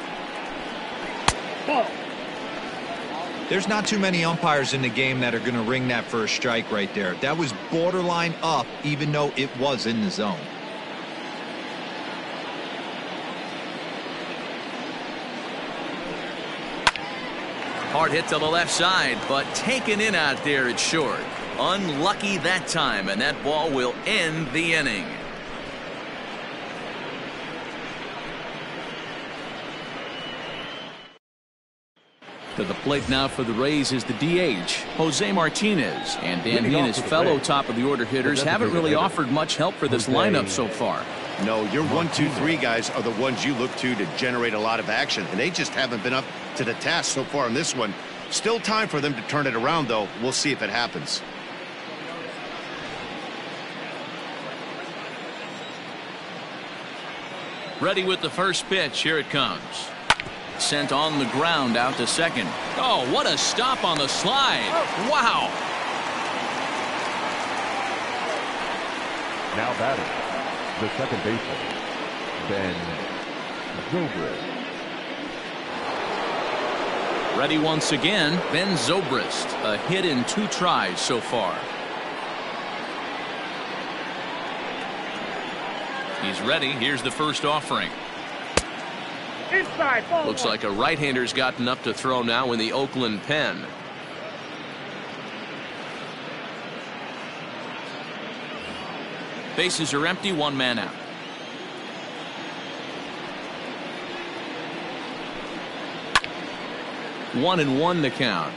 There's not too many umpires in the game that are going to ring that first strike right there. That was borderline up, even though it was in the zone. Hard hit to the left side, but taken in out there at short. Unlucky that time, and that ball will end the inning. To the plate now for the Rays is the DH, Jose Martinez. And Dan, he and his fellow top-of-the-order hitters haven't really offered much help for this lineup so far. No, your 1, 2, 3 guys are the ones you look to generate a lot of action, and they just haven't been up to the task so far in this one. Still time for them to turn it around, though. We'll see if it happens. Ready with the first pitch. Here it comes. Sent on the ground out to second. Oh, what a stop on the slide. Wow. Now batting the second baseman, Ben Zobrist. Ready once again, Ben Zobrist. A hit in 2 tries so far. He's ready. Here's the first offering. Inside, ball. Looks like a right-hander's gotten up to throw now in the Oakland pen. Bases are empty, 1 man out. One and one to count.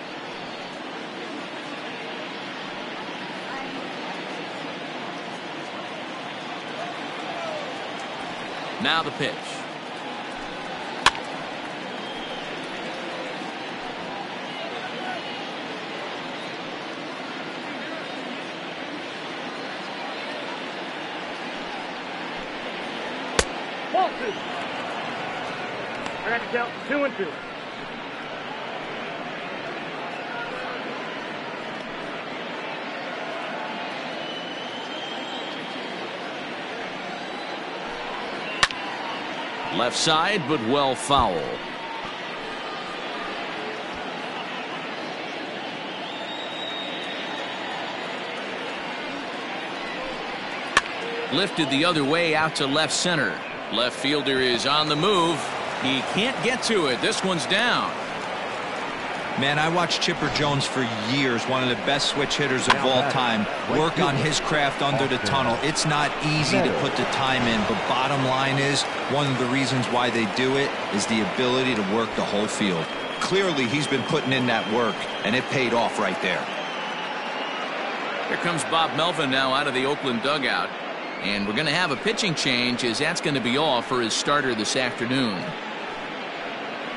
Now the pitch. Ball 2. I got to count 2 and 2. Left side, but well foul. Lifted the other way out to left center. Left fielder is on the move. He can't get to it. This one's down. Man, I watched Chipper Jones for years, one of the best switch hitters of all time, work on his craft under the tunnel. It's not easy to put the time in, but bottom line is, one of the reasons why they do it is the ability to work the whole field. Clearly, he's been putting in that work, and it paid off right there. Here comes Bob Melvin now out of the Oakland dugout. And we're going to have a pitching change, as that's going to be all for his starter this afternoon.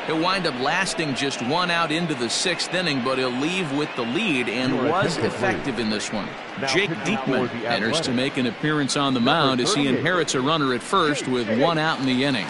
He'll wind up lasting just 1 out into the 6th inning, but he'll leave with the lead and was effective in this one. Jake Diekman enters to make an appearance on the mound as he inherits a runner at first with 1 out in the inning.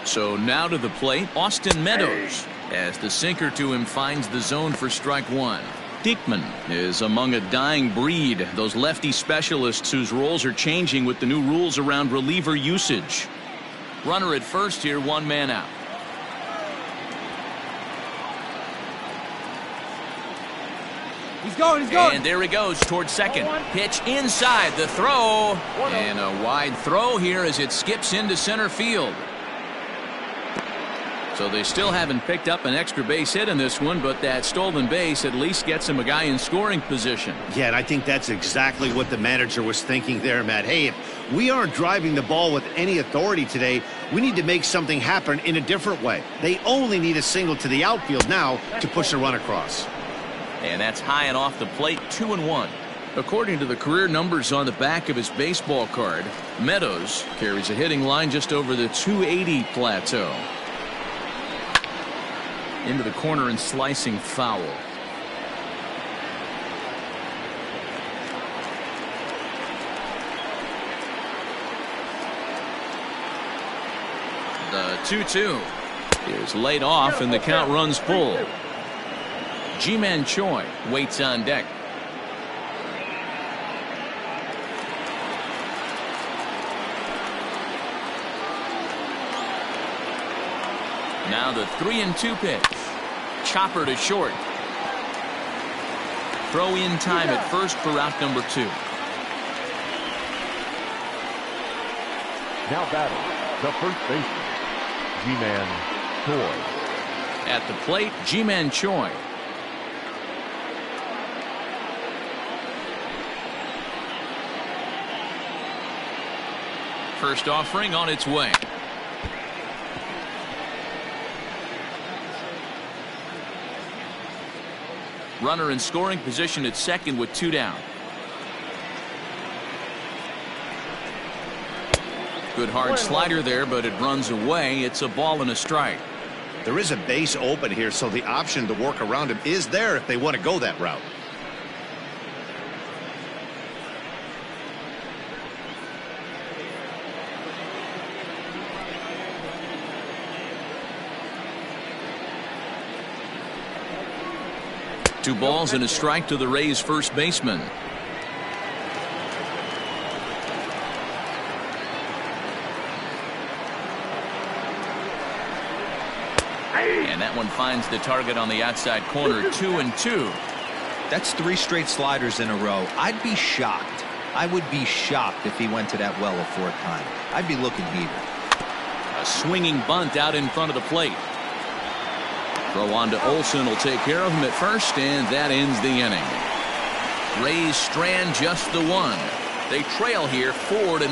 So now to the plate, Austin Meadows, as the sinker to him finds the zone for strike 1. Diekman is among a dying breed, those lefty specialists whose roles are changing with the new rules around reliever usage. Runner at first here, 1 man out. He's going. And there he goes towards second. Pitch inside, the throw. And a wide throw here as it skips into center field. So they still haven't picked up an extra base hit in this one, but that stolen base at least gets him a guy in scoring position. Yeah, and I think that's exactly what the manager was thinking there, Matt. Hey, if we aren't driving the ball with any authority today, we need to make something happen in a different way. They only need a single to the outfield now to push a run across. And that's high and off the plate, 2-1. According to the career numbers on the back of his baseball card, Meadows carries a hitting line just over the 280 plateau. Into the corner and slicing foul. The 2-2 is laid off and the count runs full. Ji-Man Choi waits on deck. Now the 3-2 pitch. Chopper to short. Throw in time at first for out number 2. Now batting, the first baseman, Ji-Man Choi. At the plate, Ji-Man Choi. First offering on its way. Runner in scoring position at second with 2 down. Good hard slider there, but it runs away. It's a ball and a strike. There is a base open here, so the option to work around him is there if they want to go that route. Two balls and a strike to the Rays first baseman. And that one finds the target on the outside corner. 2-2. That's 3 straight sliders in a row. I'd be shocked. I would be shocked if he went to that well a 4th time. I'd be looking heated. A swinging bunt out in front of the plate. Throw on to Olsen will take care of him at first, and that ends the inning. Rays strand just the 1. They trail here 4-0.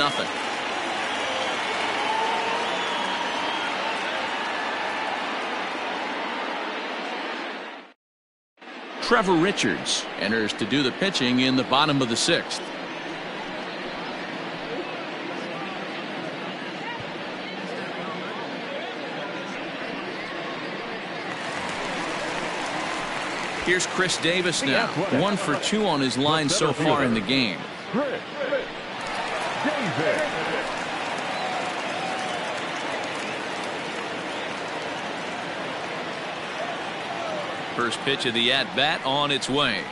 Trevor Richards enters to do the pitching in the bottom of the 6th. Here's Chris Davis now. 1 for 2 on his line so far in the game. Chris Davis. First pitch of the at-bat on its way.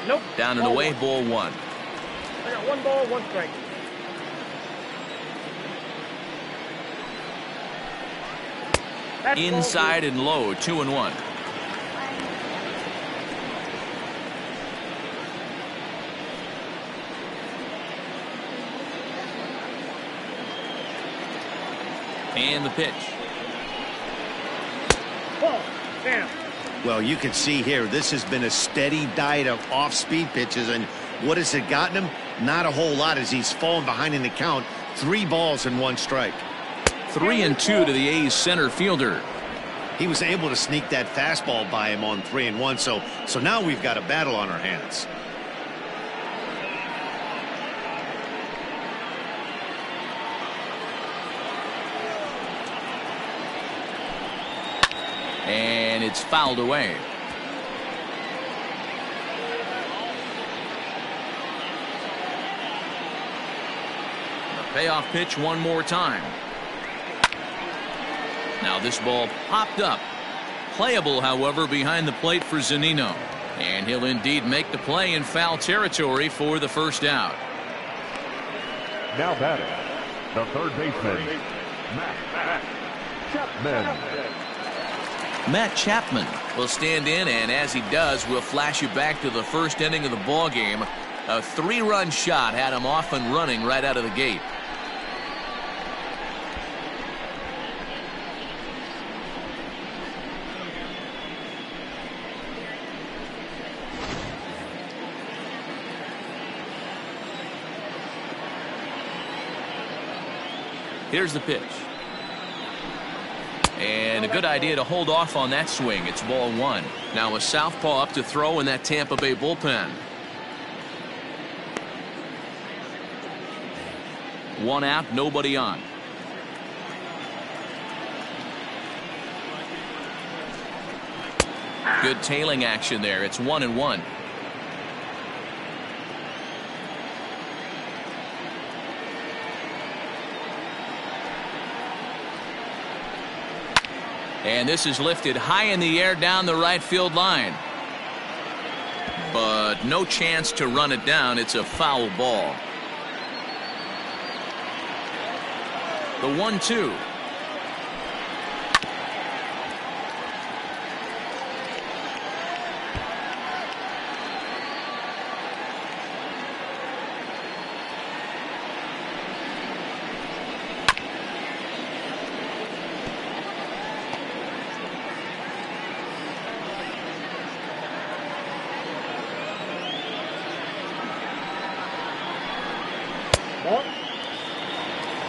Nope. Down and away, ball 1. I got 1 ball, 1 strike. That's Inside and low, 2-1. And the pitch. ball. Damn. Well, you can see here, this has been a steady diet of off-speed pitches, and what has it gotten him? Not a whole lot as he's fallen behind in the count. 3 balls and 1 strike. 3-2 to the A's center fielder. He was able to sneak that fastball by him on 3-1, so now we've got a battle on our hands. And it's fouled away. The payoff pitch one more time. Now this ball popped up. Playable, however, behind the plate for Zunino. And he'll indeed make the play in foul territory for the first out. Now batting, the third baseman, Matt Chapman. Matt Chapman will stand in, and as he does, we'll flash you back to the first inning of the ball game. A 3-run shot had him off and running right out of the gate. Here's the pitch. And a good idea to hold off on that swing. It's ball 1. Now a southpaw up to throw in that Tampa Bay bullpen. 1 out, nobody on. Good tailing action there. It's 1-1. And this is lifted high in the air down the right field line. But no chance to run it down. It's a foul ball. The 1-2.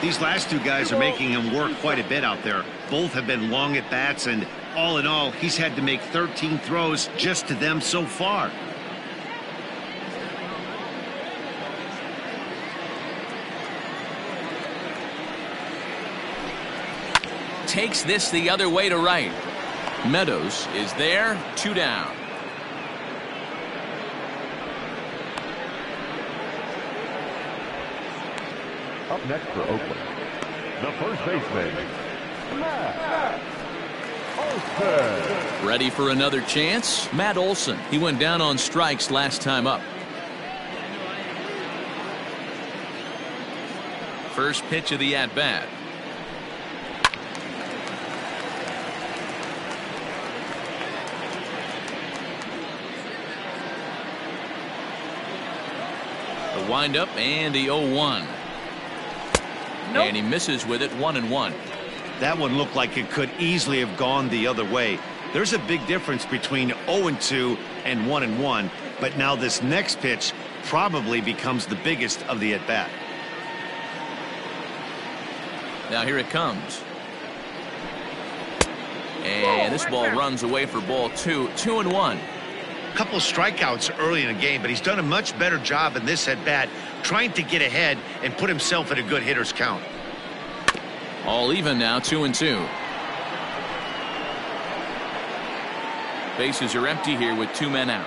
These last 2 guys are making him work quite a bit out there. Both have been long at bats, and all in all, he's had to make 13 throws just to them so far. Takes this the other way to right. Meadows is there, 2 down. Up next for Oakland, the first baseman, Matt Olson. Ready for another chance? Matt Olson. He went down on strikes last time up. First pitch of the at-bat. The windup and the 0-1. Nope. And he misses with it, 1-1. That one looked like it could easily have gone the other way. There's a big difference between 0-2 and 1-1, but now this next pitch probably becomes the biggest of the at-bat. Now here it comes. And this ball runs away for ball 2, 2-1. Couple strikeouts early in the game, but he's done a much better job in this at bat, trying to get ahead and put himself at a good hitter's count. All even now, 2-2. Bases are empty here with 2 men out.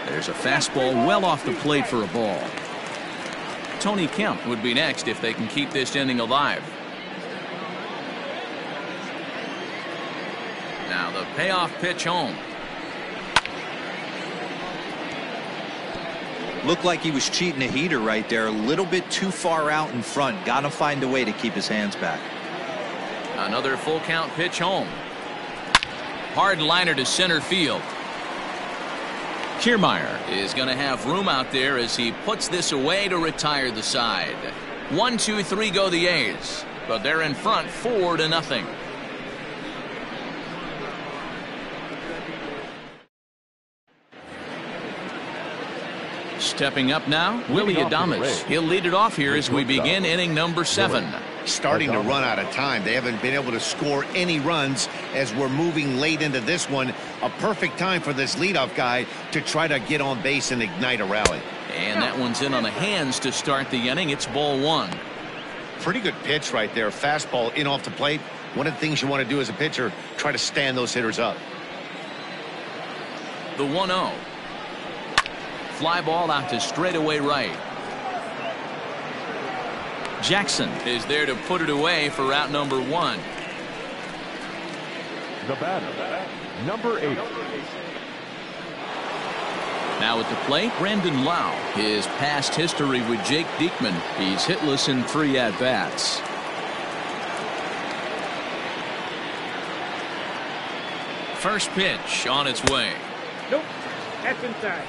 There's a fastball well off the plate for a ball. Tony Kemp would be next if they can keep this inning alive. Now the payoff pitch home. Looked like he was cheating a heater right there. A little bit too far out in front. Got to find a way to keep his hands back. Another full count pitch home. Hard liner to center field. Kiermaier is going to have room out there as he puts this away to retire the side. 1, 2, 3 go the A's, but they're in front 4-0. Stepping up now, Willie Adames. He'll lead it off here as we begin inning number 7. Starting to run out of time. They haven't been able to score any runs as we're moving late into this one. A perfect time for this leadoff guy to try to get on base and ignite a rally. And that one's in on the hands to start the inning. It's ball 1. Pretty good pitch right there. Fastball in off the plate. One of the things you want to do as a pitcher, try to stand those hitters up. The 1-0. Fly ball out to straightaway right. Jackson is there to put it away for out number 1. The batter, number 8. Now at the plate, Brandon Lau. His past history with Jake Diekman. He's hitless in 3 at-bats. First pitch on its way. Nope. That's inside.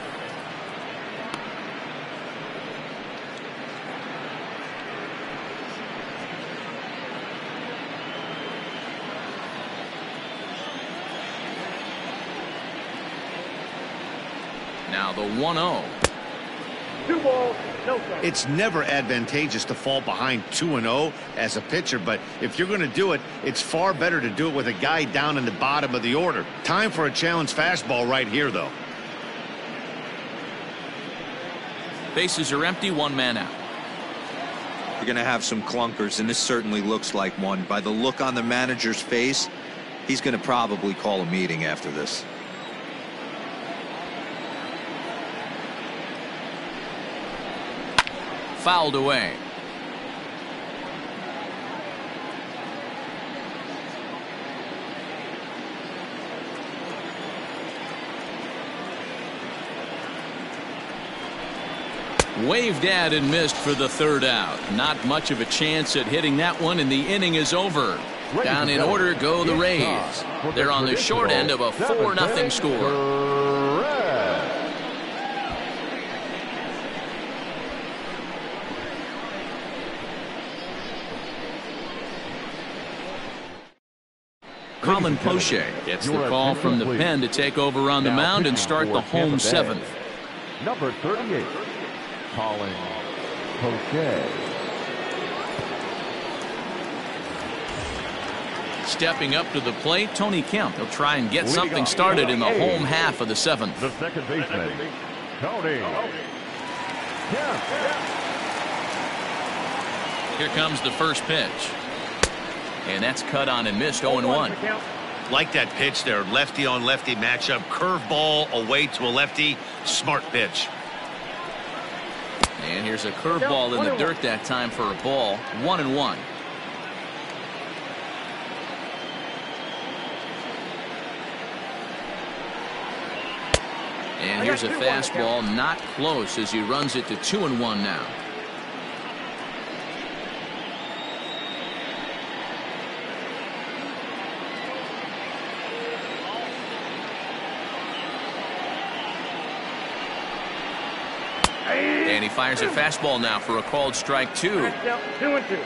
Now the 1-0. 2 balls, no strikes. It's never advantageous to fall behind 2-0 as a pitcher, but if you're going to do it, it's far better to do it with a guy down in the bottom of the order. Time for a challenge fastball right here, though. Bases are empty, 1 man out. You're going to have some clunkers, and this certainly looks like one. By the look on the manager's face, he's going to probably call a meeting after this. Fouled away. Waved at and missed for the 3rd out. Not much of a chance at hitting that one, and the inning is over. Down in order go the Rays. They're on the short end of a 4-0 score. Colin Poche gets the call from the pen to take over on the mound and start the home 7th. Number 38, Colin Poche. Stepping up to the plate, Tony Kemp. He'll try and get something started in the home half of the 7th. The second baseman, Tony Kemp. Here comes the first pitch. And that's cut on and missed. 0-1. Like that pitch there. Lefty on lefty matchup. Curveball away to a lefty. Smart pitch. And here's a curveball in the dirt that time for a ball. 1-1. And here's a fastball not close as he runs it to 2-1 now. And he fires a fastball now for a called strike 2. 2-2.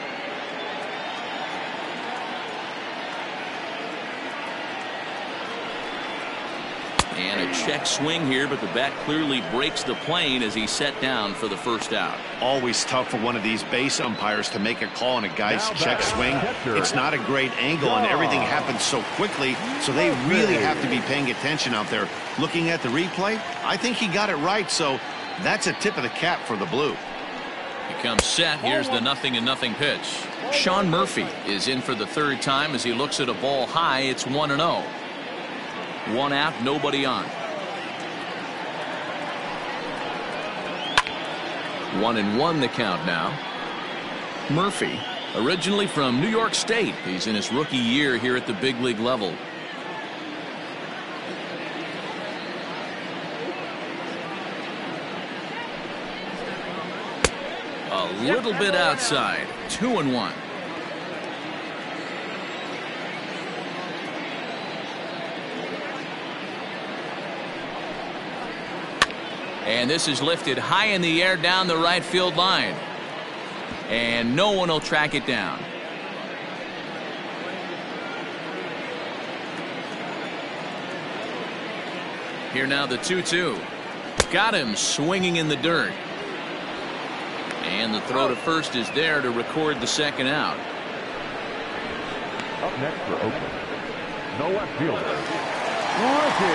And a check swing here, but the bat clearly breaks the plane as he's set down for the first out. Always tough for one of these base umpires to make a call on a guy's check swing. It's not a great angle, and everything happens so quickly, so they really have to be paying attention out there. Looking at the replay, I think he got it right, so that's a tip of the cap for the Blue. He comes set. Here's the 0-0 pitch. Sean Murphy is in for the third time as he looks at a ball high. It's 1-0. One out, nobody on. 1-1 the count now. Murphy, originally from New York State. He's in his rookie year here at the big league level. A little bit outside. 2-1. And this is lifted high in the air down the right field line. And no one will track it down. Here now the 2-2. Got him swinging in the dirt. And the throw to first is there to record the second out. Up next for Oakland, the left fielder, Ricky.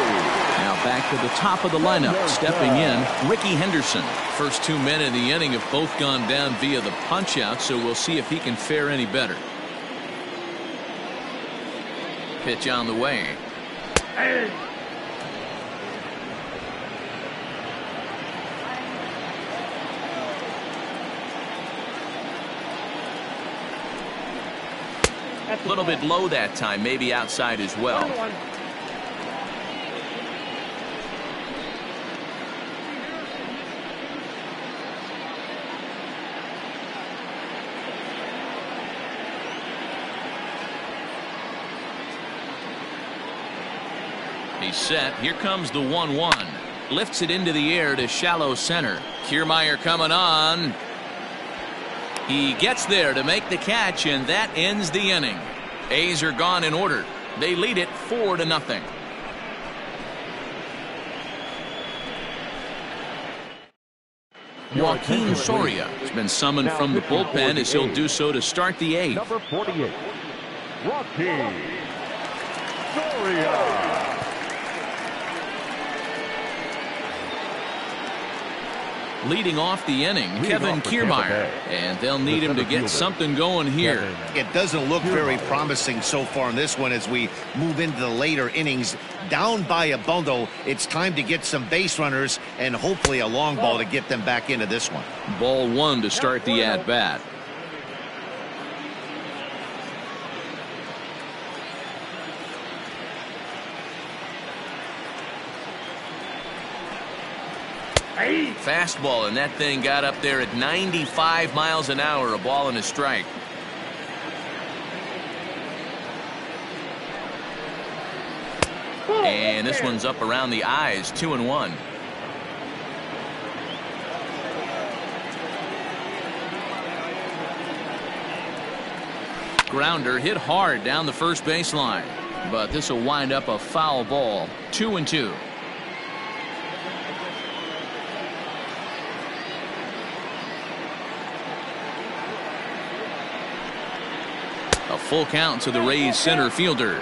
Now back to the top of the lineup. Stepping in, Ricky Henderson. First 2 men in the inning have both gone down via the punch out, so we'll see if he can fare any better. Pitch on the way. A little bit low that time, maybe outside as well. He's set. Here comes the 1-1. Lifts it into the air to shallow center. Kiermaier coming on. He gets there to make the catch, and that ends the inning. A's are gone in order. They lead it 4-0. Joaquin Soria has been summoned from the bullpen as he'll do so to start the eighth. Number 48, Joaquin Soria. Leading off the inning, Kevin Kiermaier, and they'll need him to get something going here. It doesn't look very promising so far in this one as we move into the later innings. Down by a bundle, it's time to get some base runners and hopefully a long ball to get them back into this one. Ball one to start the at-bat. Fastball, and that thing got up there at 95 miles an hour. A ball and a strike. And this one's up around the eyes. 2-1. Grounder hit hard down the first baseline, but this will wind up a foul ball. 2-2. A full count to the Rays center fielder.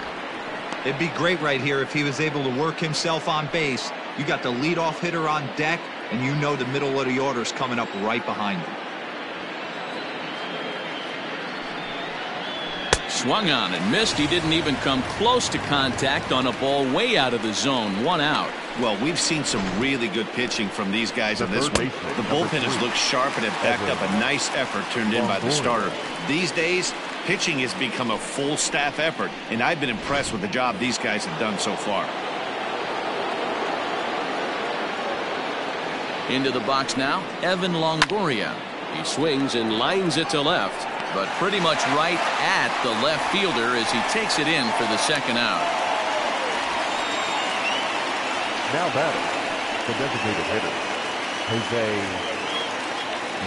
It'd be great right here if he was able to work himself on base. You got the leadoff hitter on deck, and you know the middle of the order is coming up right behind him. Swung on and missed. He didn't even come close to contact on a ball way out of the zone. 1 out. Well, we've seen some really good pitching from these guys on this one. The bullpen has looked sharp and have backed up a nice effort turned in by the starter. These days, pitching has become a full staff effort, and I've been impressed with the job these guys have done so far. Into the box now, Evan Longoria. He swings and lines it to left, but pretty much right at the left fielder as he takes it in for the second out. Now batting, the designated hitter, Jose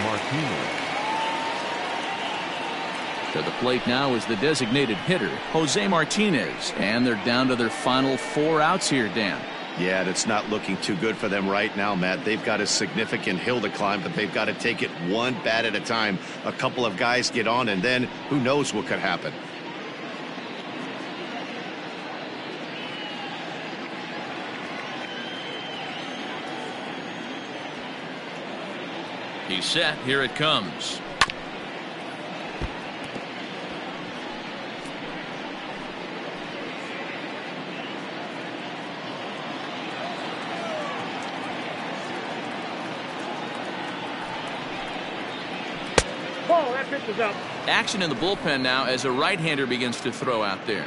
Martinez. To the plate now is the designated hitter, Jose Martinez, and they're down to their final 4 outs here, Dan. Yeah, that's not looking too good for them right now, Matt. They've got a significant hill to climb, but they've got to take it one bat at a time. A couple of guys get on, and then who knows what could happen. He's set. Here it comes. Ball, that pitch is up. Action in the bullpen now as a right-hander begins to throw out there.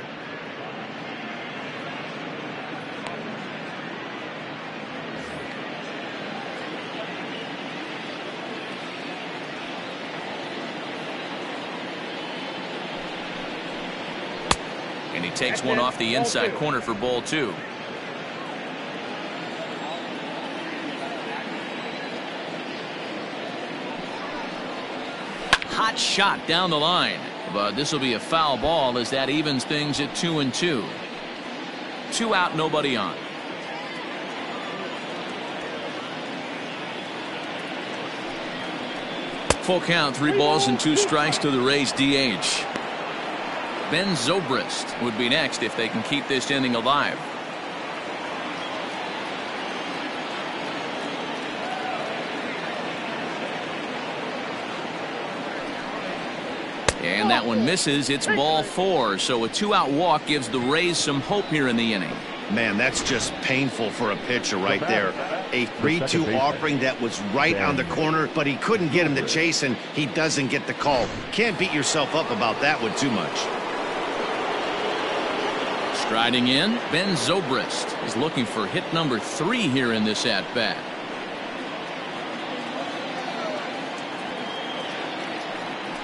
And he takes one off the inside corner for ball 2. Hot shot down the line, but this will be a foul ball as that evens things at 2-2. 2 out, nobody on. Full count, 3 balls and 2 strikes to the Rays DH. Ben Zobrist would be next if they can keep this inning alive. And that one misses. It's ball 4. So a 2-out walk gives the Rays some hope here in the inning. Man, that's just painful for a pitcher right there. A 3-2 offering that was right on the corner, but he couldn't get him to chase, and he doesn't get the call. Can't beat yourself up about that one too much. Striding in, Ben Zobrist is looking for hit number 3 here in this at-bat.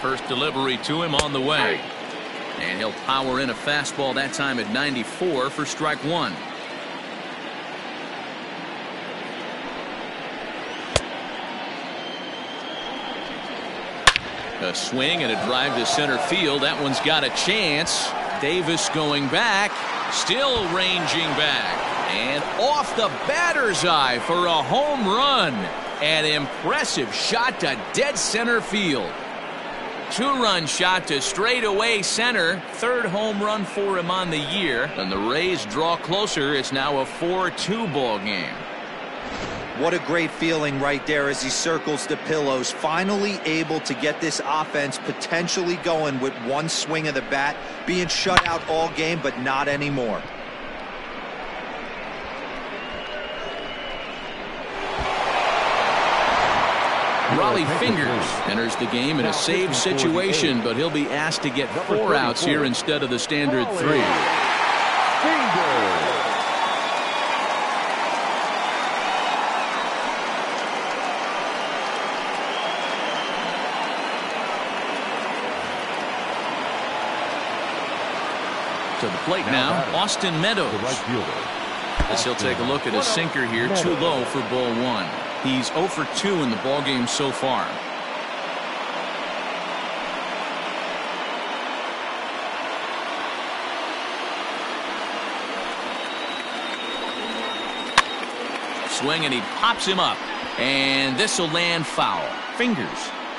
First delivery to him on the way. And he'll power in a fastball that time at 94 for strike 1. A swing and a drive to center field. That one's got a chance. Davis going back, still ranging back, and off the batter's eye for a home run. An impressive shot to dead center field. 2-run shot to straightaway center. 3rd home run for him on the year, and the Rays draw closer. It's now a 4-2 ball game. What a great feeling right there as he circles the pillows, finally able to get this offense potentially going with one swing of the bat, being shut out all game, but not anymore. Raleigh Fingers enters the game in a save situation, but he'll be asked to get 4 outs here instead of the standard 3. To the plate now, Austin Meadows. As he'll take a look at his sinker here, too low for ball 1. He's 0 for 2 in the ballgame so far. Swing and he pops him up, and this will land foul. Fingers.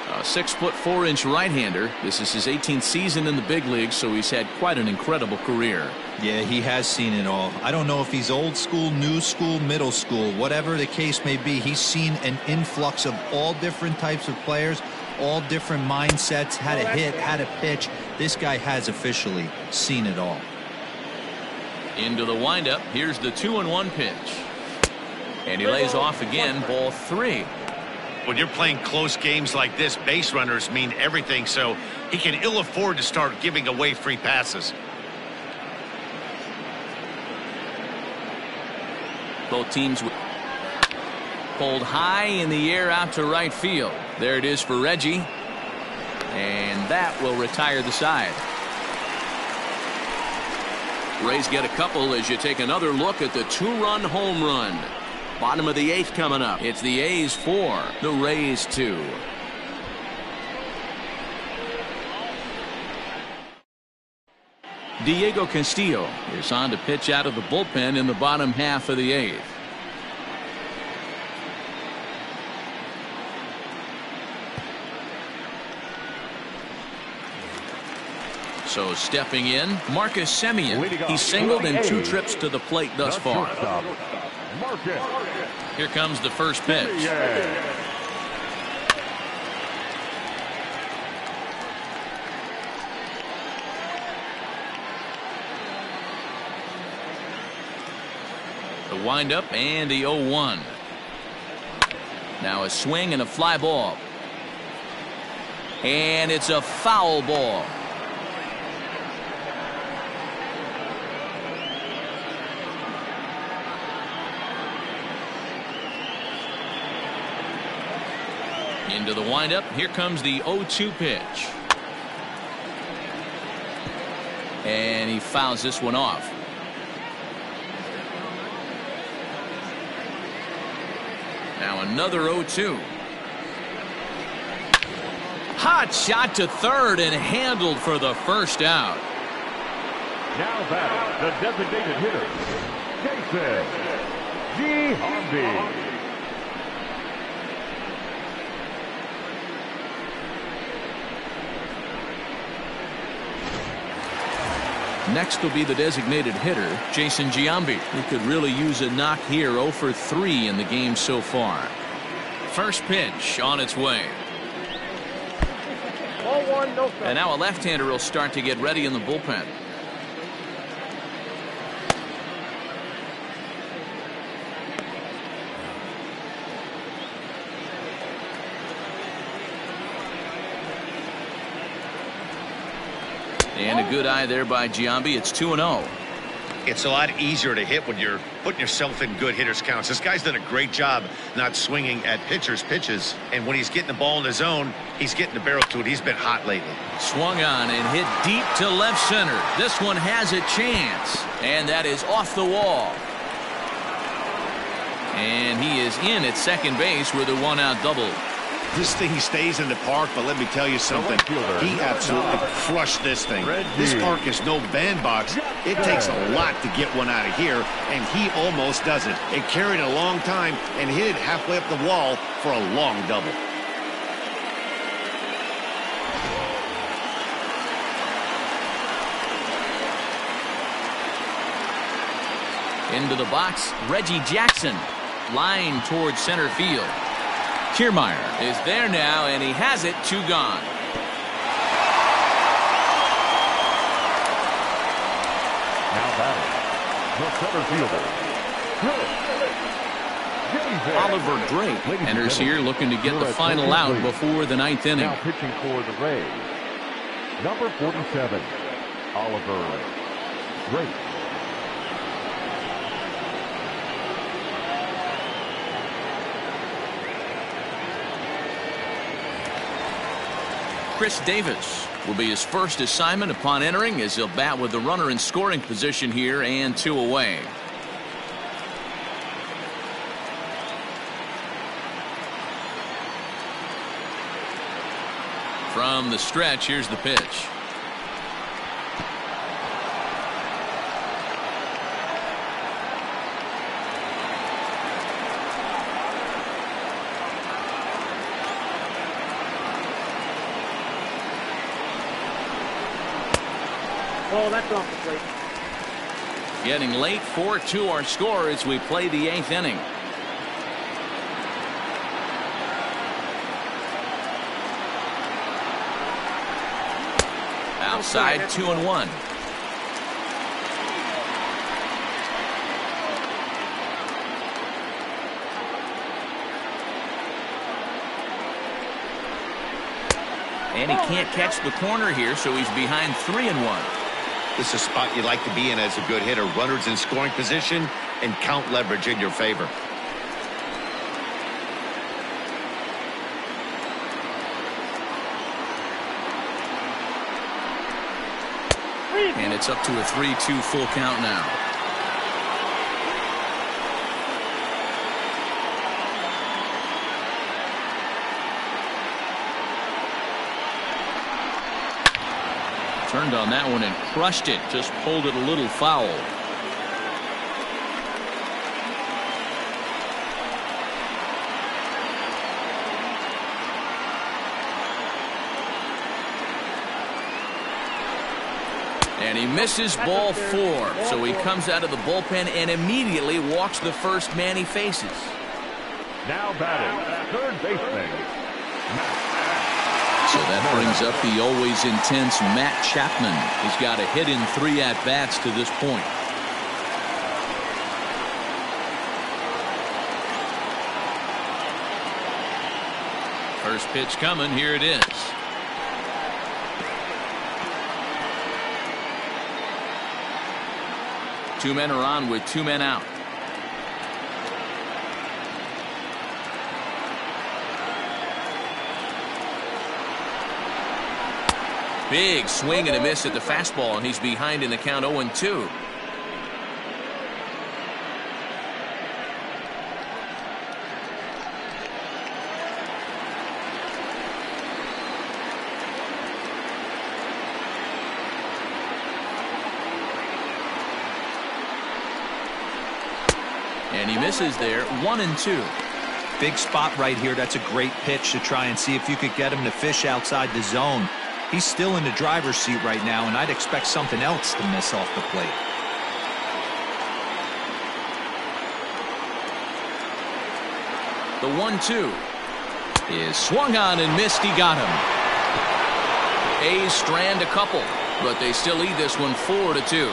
A 6'4" right-hander. This is his 18th season in the big leagues, so he's had quite an incredible career. Yeah, he has seen it all. I don't know if he's old school, new school, middle school, whatever the case may be. He's seen an influx of all different types of players, all different mindsets, how to hit, how to pitch. This guy has officially seen it all. Into the windup. Here's the 2-1 pitch. And he lays off again, ball 3. When you're playing close games like this, base runners mean everything, so he can ill afford to start giving away free passes. Both teams pulled high in the air out to right field. There it is for Reggie, and that will retire the side. Rays get a couple as you take another look at the 2-run home run. Bottom of the 8th coming up. It's the A's 4, the Rays 2. Diego Castillo is on to pitch out of the bullpen in the bottom half of the 8th. So stepping in, Marcus Semien. He's singled in 2 trips to the plate thus far. Here comes the first pitch. The windup and the 0-1. Now a swing and a fly ball. And it's a foul ball. Into the windup. Here comes the 0-2 pitch. And he fouls this one off. Now another 0-2. Hot shot to third and handled for the first out. Now batting, the designated hitter, Jason Giambi. Next will be the designated hitter, Jason Giambi. He could really use a knock here. 0 for 3 in the game so far. First pitch on its way. 0-1, no strike. And now a left-hander will start to get ready in the bullpen. And a good eye there by Giambi. It's 2-0. It's a lot easier to hit when you're putting yourself in good hitters counts. This guy's done a great job not swinging at pitchers' pitches. And when he's getting the ball in his zone, he's getting the barrel to it. He's been hot lately. Swung on and hit deep to left center. This one has a chance. And that is off the wall. And he is in at second base with a 1-out double. This thing stays in the park, but let me tell you something. He absolutely crushed this thing. This park is no bandbox. It takes a lot to get one out of here, and he almost does it. It carried a long time and hit it halfway up the wall for a long double. Into the box, Reggie Jackson. Line towards center field. Kiermaier is there now, and he has it. 2 gone. Now batting, the center fielder, Oliver Drake enters here looking to get the final out before the 9th inning. Now pitching for the Rays, number 47, Oliver Drake. Chris Davis will be his first assignment upon entering, as he'll bat with the runner in scoring position here and 2 away. From the stretch, here's the pitch. Oh, that's off the plate. Getting late, 4-2 our score as we play the 8th inning. Outside, 2-1. And he can't catch the corner here, so he's behind 3-1. This is a spot you like to be in as a good hitter. Runners in scoring position and count leverage in your favor. And it's up to a 3-2 full count now. Turned on that one and crushed it. Just pulled it a little foul. And he misses ball 4. So he comes out of the bullpen and immediately walks the first man he faces. Now batting, third baseman. So that brings up the always intense Matt Chapman. He's got a hit in 3 at-bats to this point. First pitch coming. Here it is. Two men are on with 2 men out. Big swing and a miss at the fastball, and he's behind in the count 0-2. And he misses there. 1-2. Big spot right here. That's a great pitch to try and see if you could get him to fish outside the zone. He's still in the driver's seat right now, and I'd expect something else to miss off the plate. The 1-2 is swung on and missed. He got him. A's strand a couple, but they still lead this one 4-2.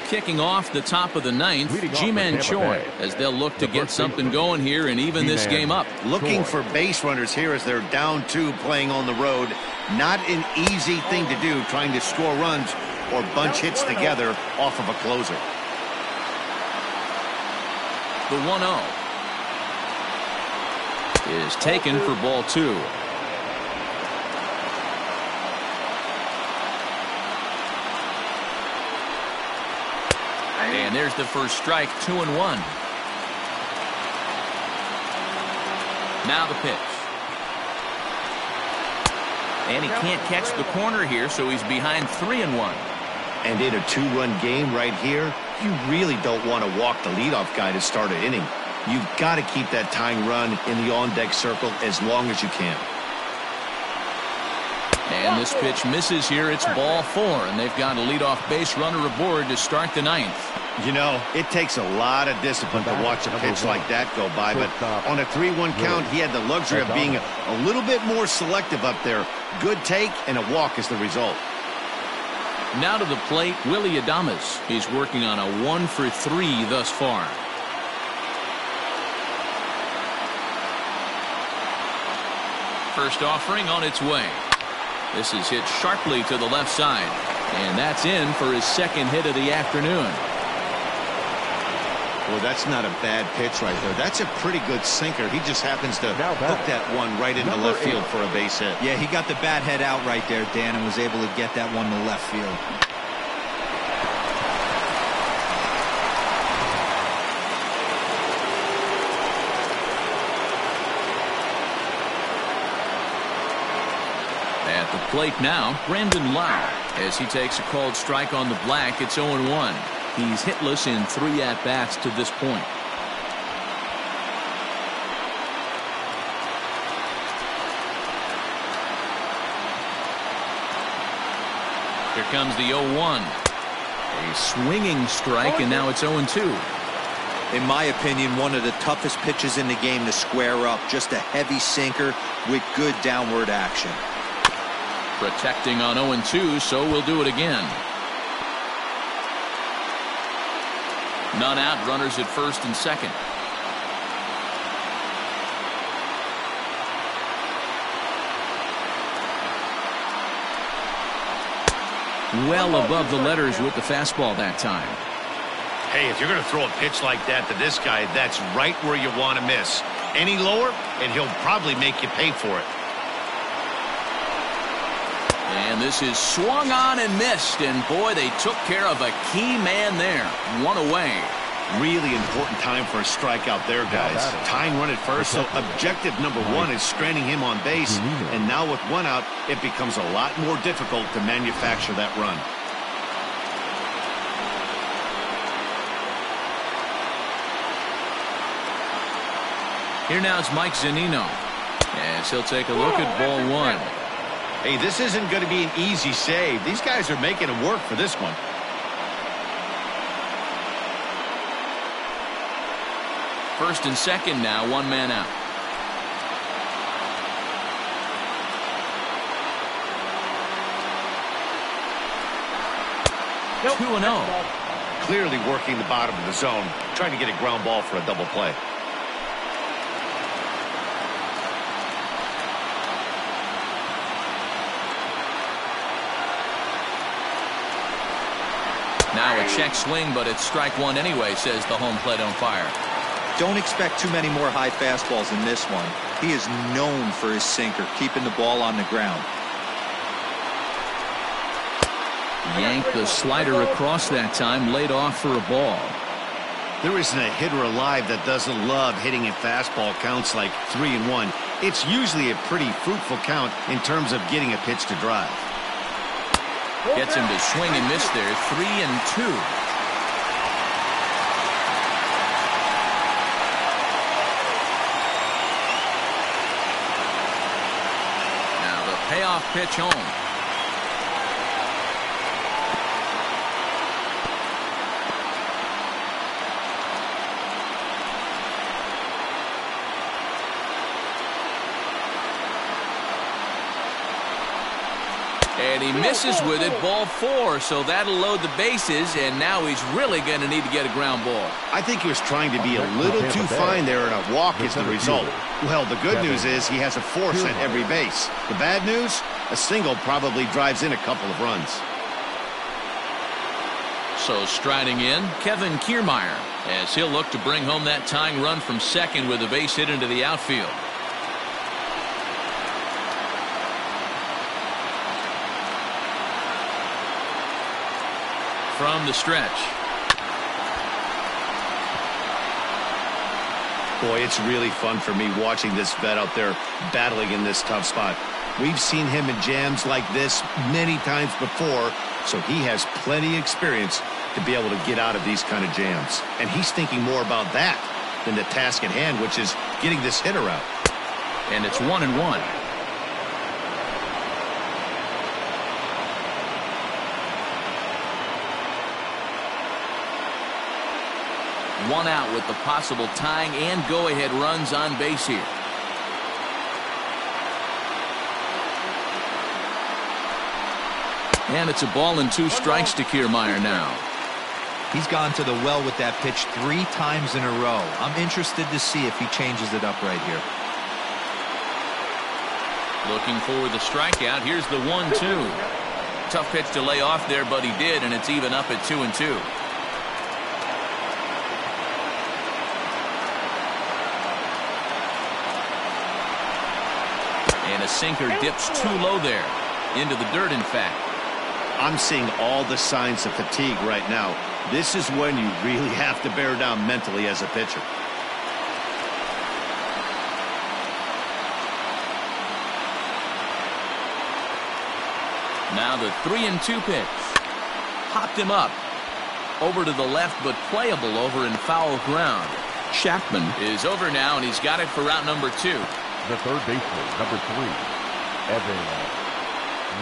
Kicking off the top of the 9th, Ji-Man Choi, as they'll look to get something going here and even this game up. Looking for base runners here as they're down 2 playing on the road. Not an easy thing to do, trying to score runs or bunch hits together off of a closer. The 1-0 is taken for ball 2. And there's the first strike. 2-1. Now the pitch. And he can't catch the corner here, so he's behind 3-1. And in a 2-run game right here, you really don't want to walk the leadoff guy to start an inning. You've got to keep that tying run in the on-deck circle as long as you can. And this pitch misses here. It's ball 4, and they've got a leadoff base runner aboard to start the 9th. You know, it takes a lot of discipline to watch a pitch like that go by, but on a 3-1 count, he had the luxury of being a little bit more selective up there. Good take, and a walk is the result. Now to the plate, Willie Adames. He's working on a 1-for-3 thus far. First offering on its way. This is hit sharply to the left side, and that's in for his second hit of the afternoon. Well, that's not a bad pitch right there. That's a pretty good sinker. He just happens to hook that one right into left field for a base hit. Yeah, he got the bat head out right there, Dan, and was able to get that one to left field. At the plate now, Brandon Lau, as he takes a called strike on the black. It's 0-1. He's hitless in 3 at-bats to this point. Here comes the 0-1. A swinging strike, and now it's 0-2. In my opinion, one of the toughest pitches in the game to square up. Just a heavy sinker with good downward action. Protecting on 0-2, so we'll do it again. None out, runners at first and second. Well above the letters with the fastball that time. Hey, if you're going to throw a pitch like that to this guy, that's right where you want to miss. Any lower, and he'll probably make you pay for it. And this is swung on and missed, and boy, they took care of a key man there. One away. Really important time for a strikeout there, guys. Tying run at first, so objective number one is stranding him on base. And now with one out, it becomes a lot more difficult to manufacture that run. Here now is Mike Zunino. As he'll take a look at ball one. Hey, this isn't going to be an easy save. These guys are making it work for this one. First and second now, one man out. Nope. 2-0. Clearly working the bottom of the zone, trying to get a ground ball for a double play. Now a check swing, but it's strike one anyway, says the home plate umpire. Don't expect too many more high fastballs in this one. He is known for his sinker, keeping the ball on the ground. Yanked the slider across that time, laid off for a ball. There isn't a hitter alive that doesn't love hitting a fastball counts like 3-1. It's usually a pretty fruitful count in terms of getting a pitch to drive. Gets him to swing and miss there. 3-2. Now the payoff pitch home. And he misses with it, ball four, so that'll load the bases, and now he's really going to need to get a ground ball. I think he was trying to be a little too fine there, and a walk is the result. Well, the good news is he has a force at every base. The bad news, a single probably drives in a couple of runs. So striding in, Kevin Kiermaier, as he'll look to bring home that tying run from second with a base hit into the outfield. From the stretch. Boy, it's really fun for me watching this vet out there battling in this tough spot. We've seen him in jams like this many times before, so he has plenty of experience to be able to get out of these kind of jams. And he's thinking more about that than the task at hand, which is getting this hitter out. And it's 1-1. One out with the possible tying and go-ahead runs on base here. And it's a ball and two strikes to Kiermaier now. He's gone to the well with that pitch 3 times in a row. I'm interested to see if he changes it up right here. Looking for the strikeout. Here's the 1-2. Tough pitch to lay off there, but he did, and it's even up at 2-2. And a sinker dips too low there. Into the dirt, in fact. I'm seeing all the signs of fatigue right now. This is when you really have to bear down mentally as a pitcher. Now the 3-2 pitch. Popped him up. Over to the left, but playable over in foul ground. Chapman is over now, and he's got it for route number 2. The third baseman, number 3, Evan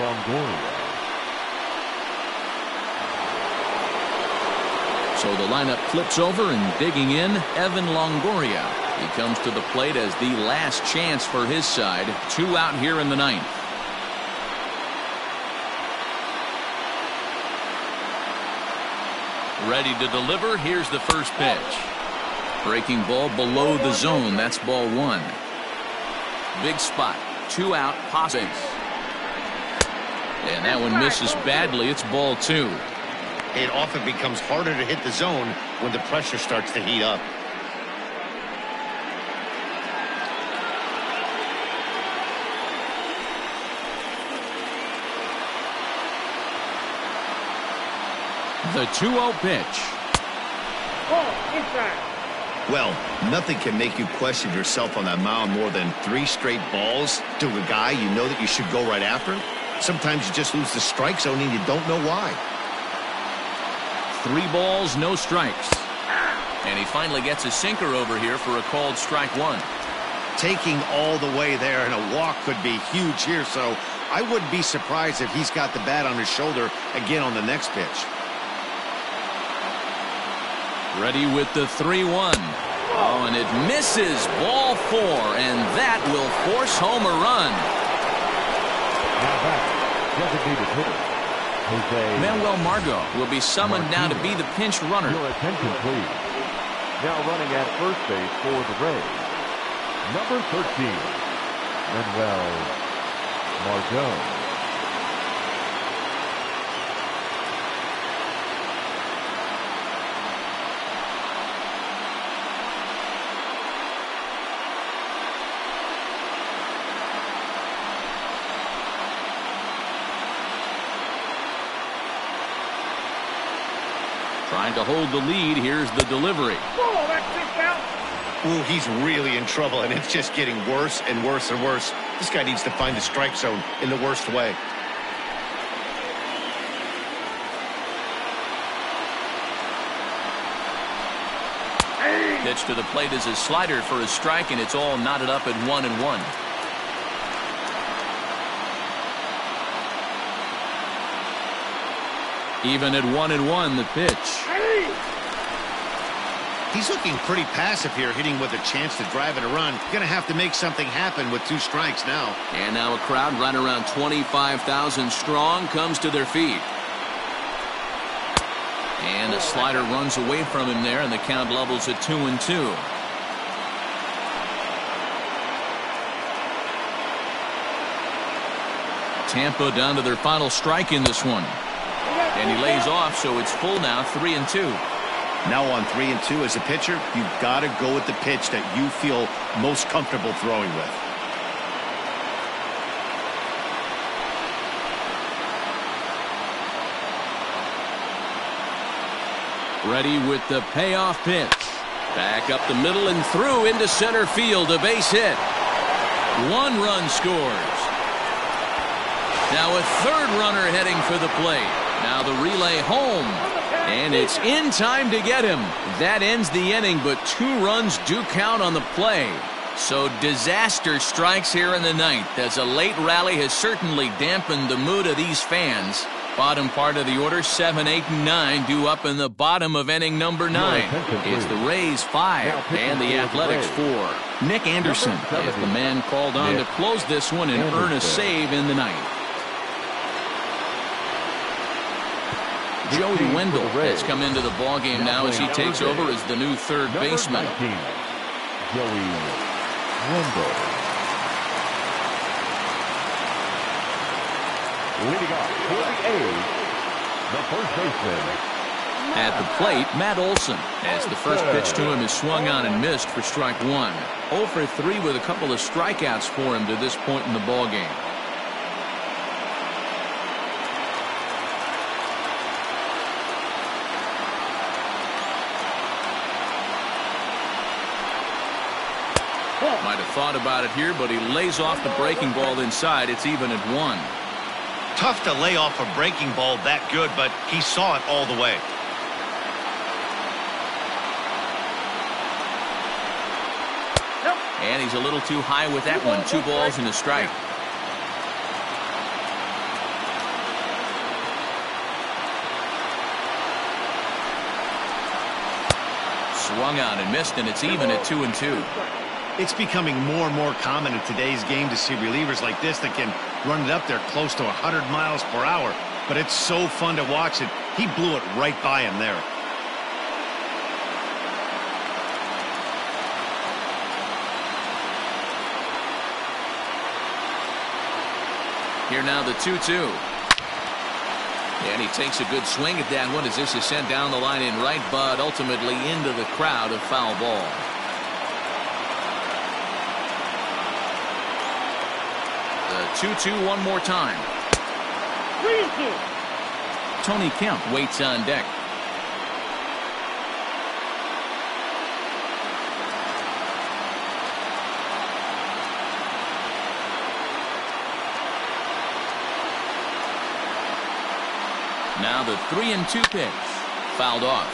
Longoria. So the lineup flips over, and digging in, Evan Longoria. He comes to the plate as the last chance for his side. 2 out here in the 9th. Ready to deliver. Here's the first pitch. Breaking ball below the zone. That's ball 1. Big spot. 2 out. Hoskins. And that one misses badly. It's ball 2. It often becomes harder to hit the zone when the pressure starts to heat up. The 2-0 pitch. Well, nothing can make you question yourself on that mound more than 3 straight balls to a guy you know that you should go right after. Sometimes you just lose the strike zone and you don't know why. 3 balls, no strikes. And he finally gets a sinker over here for a called strike 1. Taking all the way there, and a walk could be huge here, so I wouldn't be surprised if he's got the bat on his shoulder again on the next pitch. Ready with the 3-1. Oh, and it misses. Ball 4, and that will force home a run. Now back, designated hitter, Jose. Manuel Margot will be summoned now to be the pinch runner. Your attention, please. Now running at first base for the Rays, number 13, Manuel Margot. Trying to hold the lead. Here's the delivery. Oh, that's just out. Ooh, he's really in trouble, and it's just getting worse and worse and worse. This guy needs to find the strike zone in the worst way. Pitch to the plate is a slider for a strike, and it's all knotted up at 1-1. Even at 1-1, the pitch. He's looking pretty passive here, hitting with a chance to drive it a run. Going to have to make something happen with 2 strikes now. And now a crowd right around 25,000 strong comes to their feet. And a slider runs away from him there, and the count levels at 2-2. Tampa down to their final strike in this one. And he lays off, so it's full now, 3-2. Now on 3-2 as a pitcher, you've got to go with the pitch that you feel most comfortable throwing with. Ready with the payoff pitch. Back up the middle and through into center field. A base hit. 1 run scores. Now a 3rd runner heading for the plate. Now the relay home. And it's in time to get him. That ends the inning, but 2 runs do count on the play. So disaster strikes here in the 9th, as a late rally has certainly dampened the mood of these fans. Bottom part of the order, 7, 8, and 9 due up in the bottom of inning number 9. It's the Rays 5 and the Athletics 4. Nick Anderson is the man called on to close this one and earn a save in the 9th. Joey Wendell has come into the ballgame now as he takes over as the new 3rd baseman. Joey Wendell. Leading off for the A's, the first baseman. At the plate, Matt Olson, as the first pitch to him is swung on and missed for strike 1. 0 for 3 with a couple of strikeouts for him to this point in the ballgame. Might have thought about it here, but he lays off the breaking ball inside. It's even at 1. Tough to lay off a breaking ball that good, but he saw it all the way. And he's a little too high with that one. 2 balls and a strike. Swung on and missed, and it's even at 2-2. It's becoming more and more common in today's game to see relievers like this that can run it up there close to 100 miles per hour. But it's so fun to watch it. He blew it right by him there. Here now the 2-2. And he takes a good swing at that one as this is sent down the line in right, but ultimately into the crowd of foul ball. The 2-2 one more time. 3-2. Tony Kemp waits on deck. Now the 3-2 pitch. Fouled off.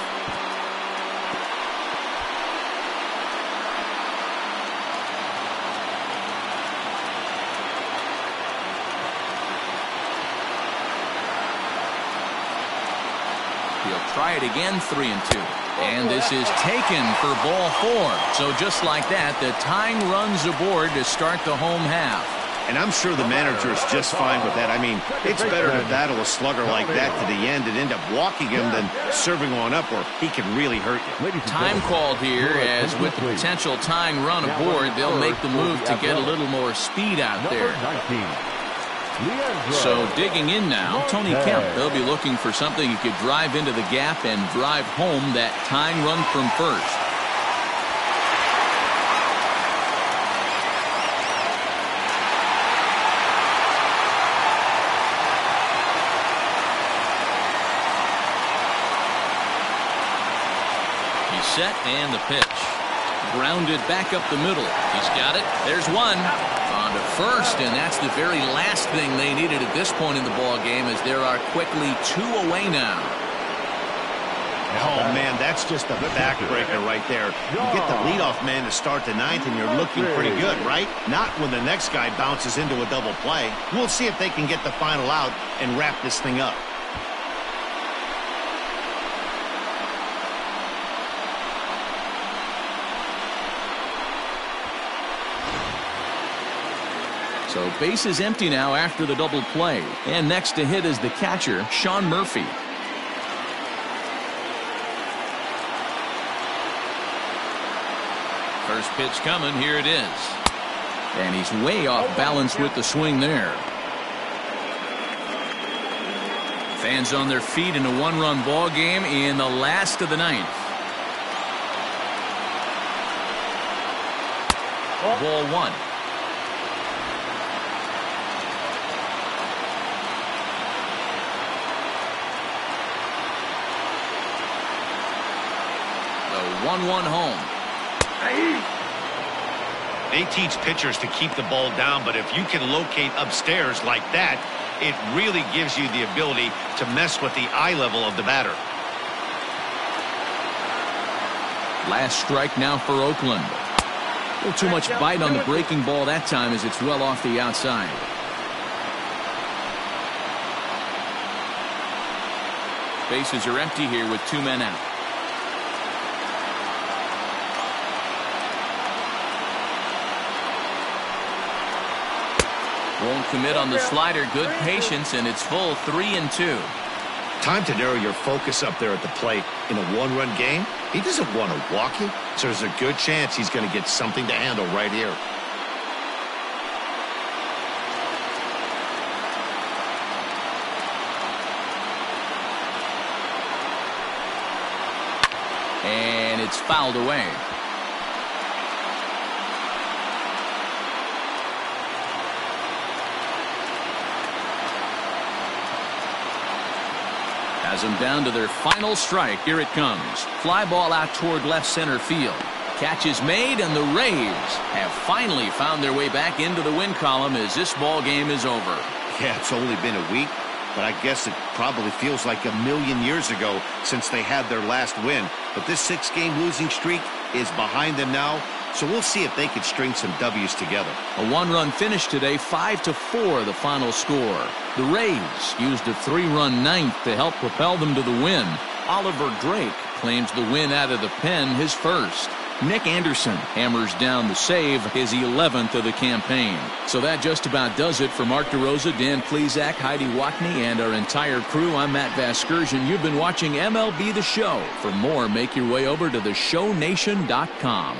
He'll try it again, 3-2. And this is taken for ball 4. So just like that, the tying runs aboard to start the home half. And I'm sure the manager is just fine with that. I mean, it's better to battle a slugger like that to the end and end up walking him than serving one up where he can really hurt you. Time called here, as with the potential tying run aboard, they'll make the move to get a little more speed out there. So digging in now, Tony Kemp. They'll be looking for something he could drive into the gap and drive home that tying run from first. He's set and the pitch. Grounded back up the middle. He's got it. There's one. On to first, and that's the very last thing they needed at this point in the ball game, as there are quickly 2 away now. Oh, man, that's just a backbreaker right there. You get the leadoff man to start the 9th, and you're looking pretty good, right? Not when the next guy bounces into a double play. We'll see if they can get the final out and wrap this thing up. So base is empty now after the double play. And next to hit is the catcher, Sean Murphy. First pitch coming. Here it is. And he's way off balance with the swing there. Fans on their feet in a 1-run ball game in the last of the 9th. Ball 1. The 1-1 home. They teach pitchers to keep the ball down, but if you can locate upstairs like that, it really gives you the ability to mess with the eye level of the batter. Last strike now for Oakland. A little too much bite on the breaking ball that time, as it's well off the outside. Bases are empty here with 2 men out. Won't commit on the slider. Good patience, and it's full 3-2. Time to narrow your focus up there at the plate. In a 1-run game, he doesn't want to walk you, so there's a good chance he's going to get something to handle right here. And it's fouled away. Has them down to their final strike. Here it comes. Fly ball out toward left center field. Catch is made, and the Rays have finally found their way back into the win column as this ball game is over. Yeah, it's only been a week, but I guess it probably feels like a million years ago since they had their last win. But this 6-game losing streak is behind them now, so we'll see if they can string some W's together. A 1-run finish today, 5-4 the final score. The Rays used a 3-run 9th to help propel them to the win. Oliver Drake claims the win out of the pen, his first. Nick Anderson hammers down the save, his 11th of the campaign. So that just about does it for Mark DeRosa, Dan Plesac, Heidi Watney, and our entire crew. I'm Matt Vasgersian. You've been watching MLB The Show. For more, make your way over to theshownation.com.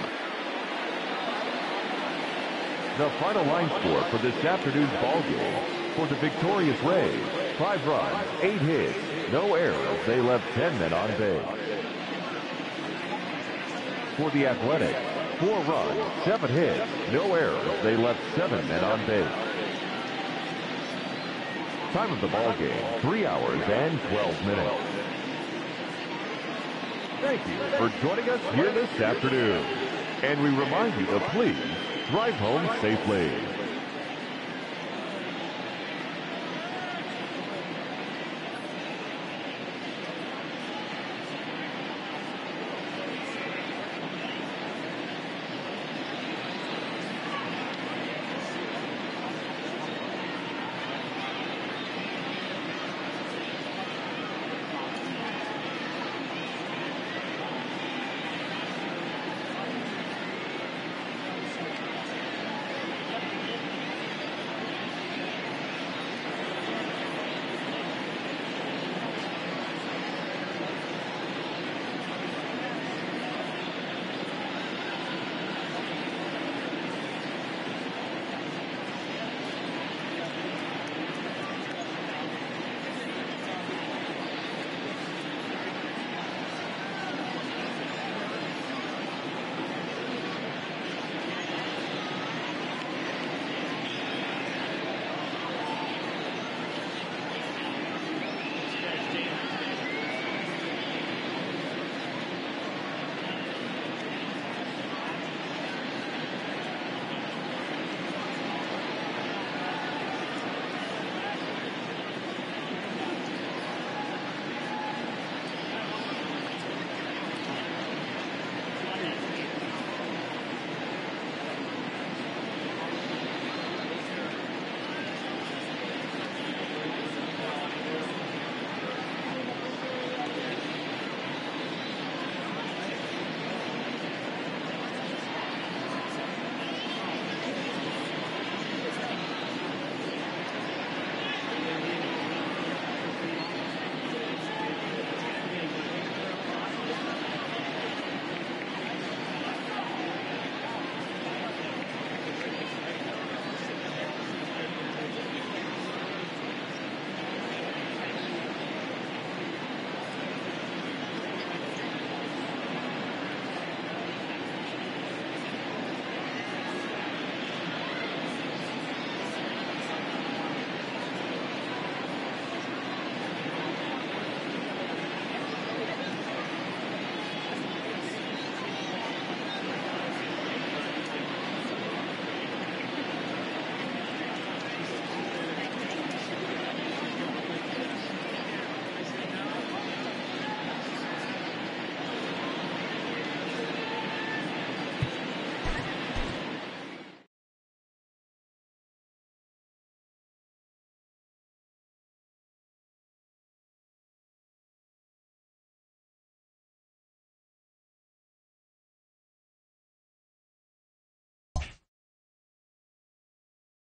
The final line score for this afternoon's ball game. For the victorious Rays, 5 runs, 8 hits, no errors. They left 10 men on base. For the Athletics, 4 runs, 7 hits, no errors. They left 7 men on base. Time of the ball game, 3 hours and 12 minutes. Thank you for joining us here this afternoon. And we remind you to please drive home safely.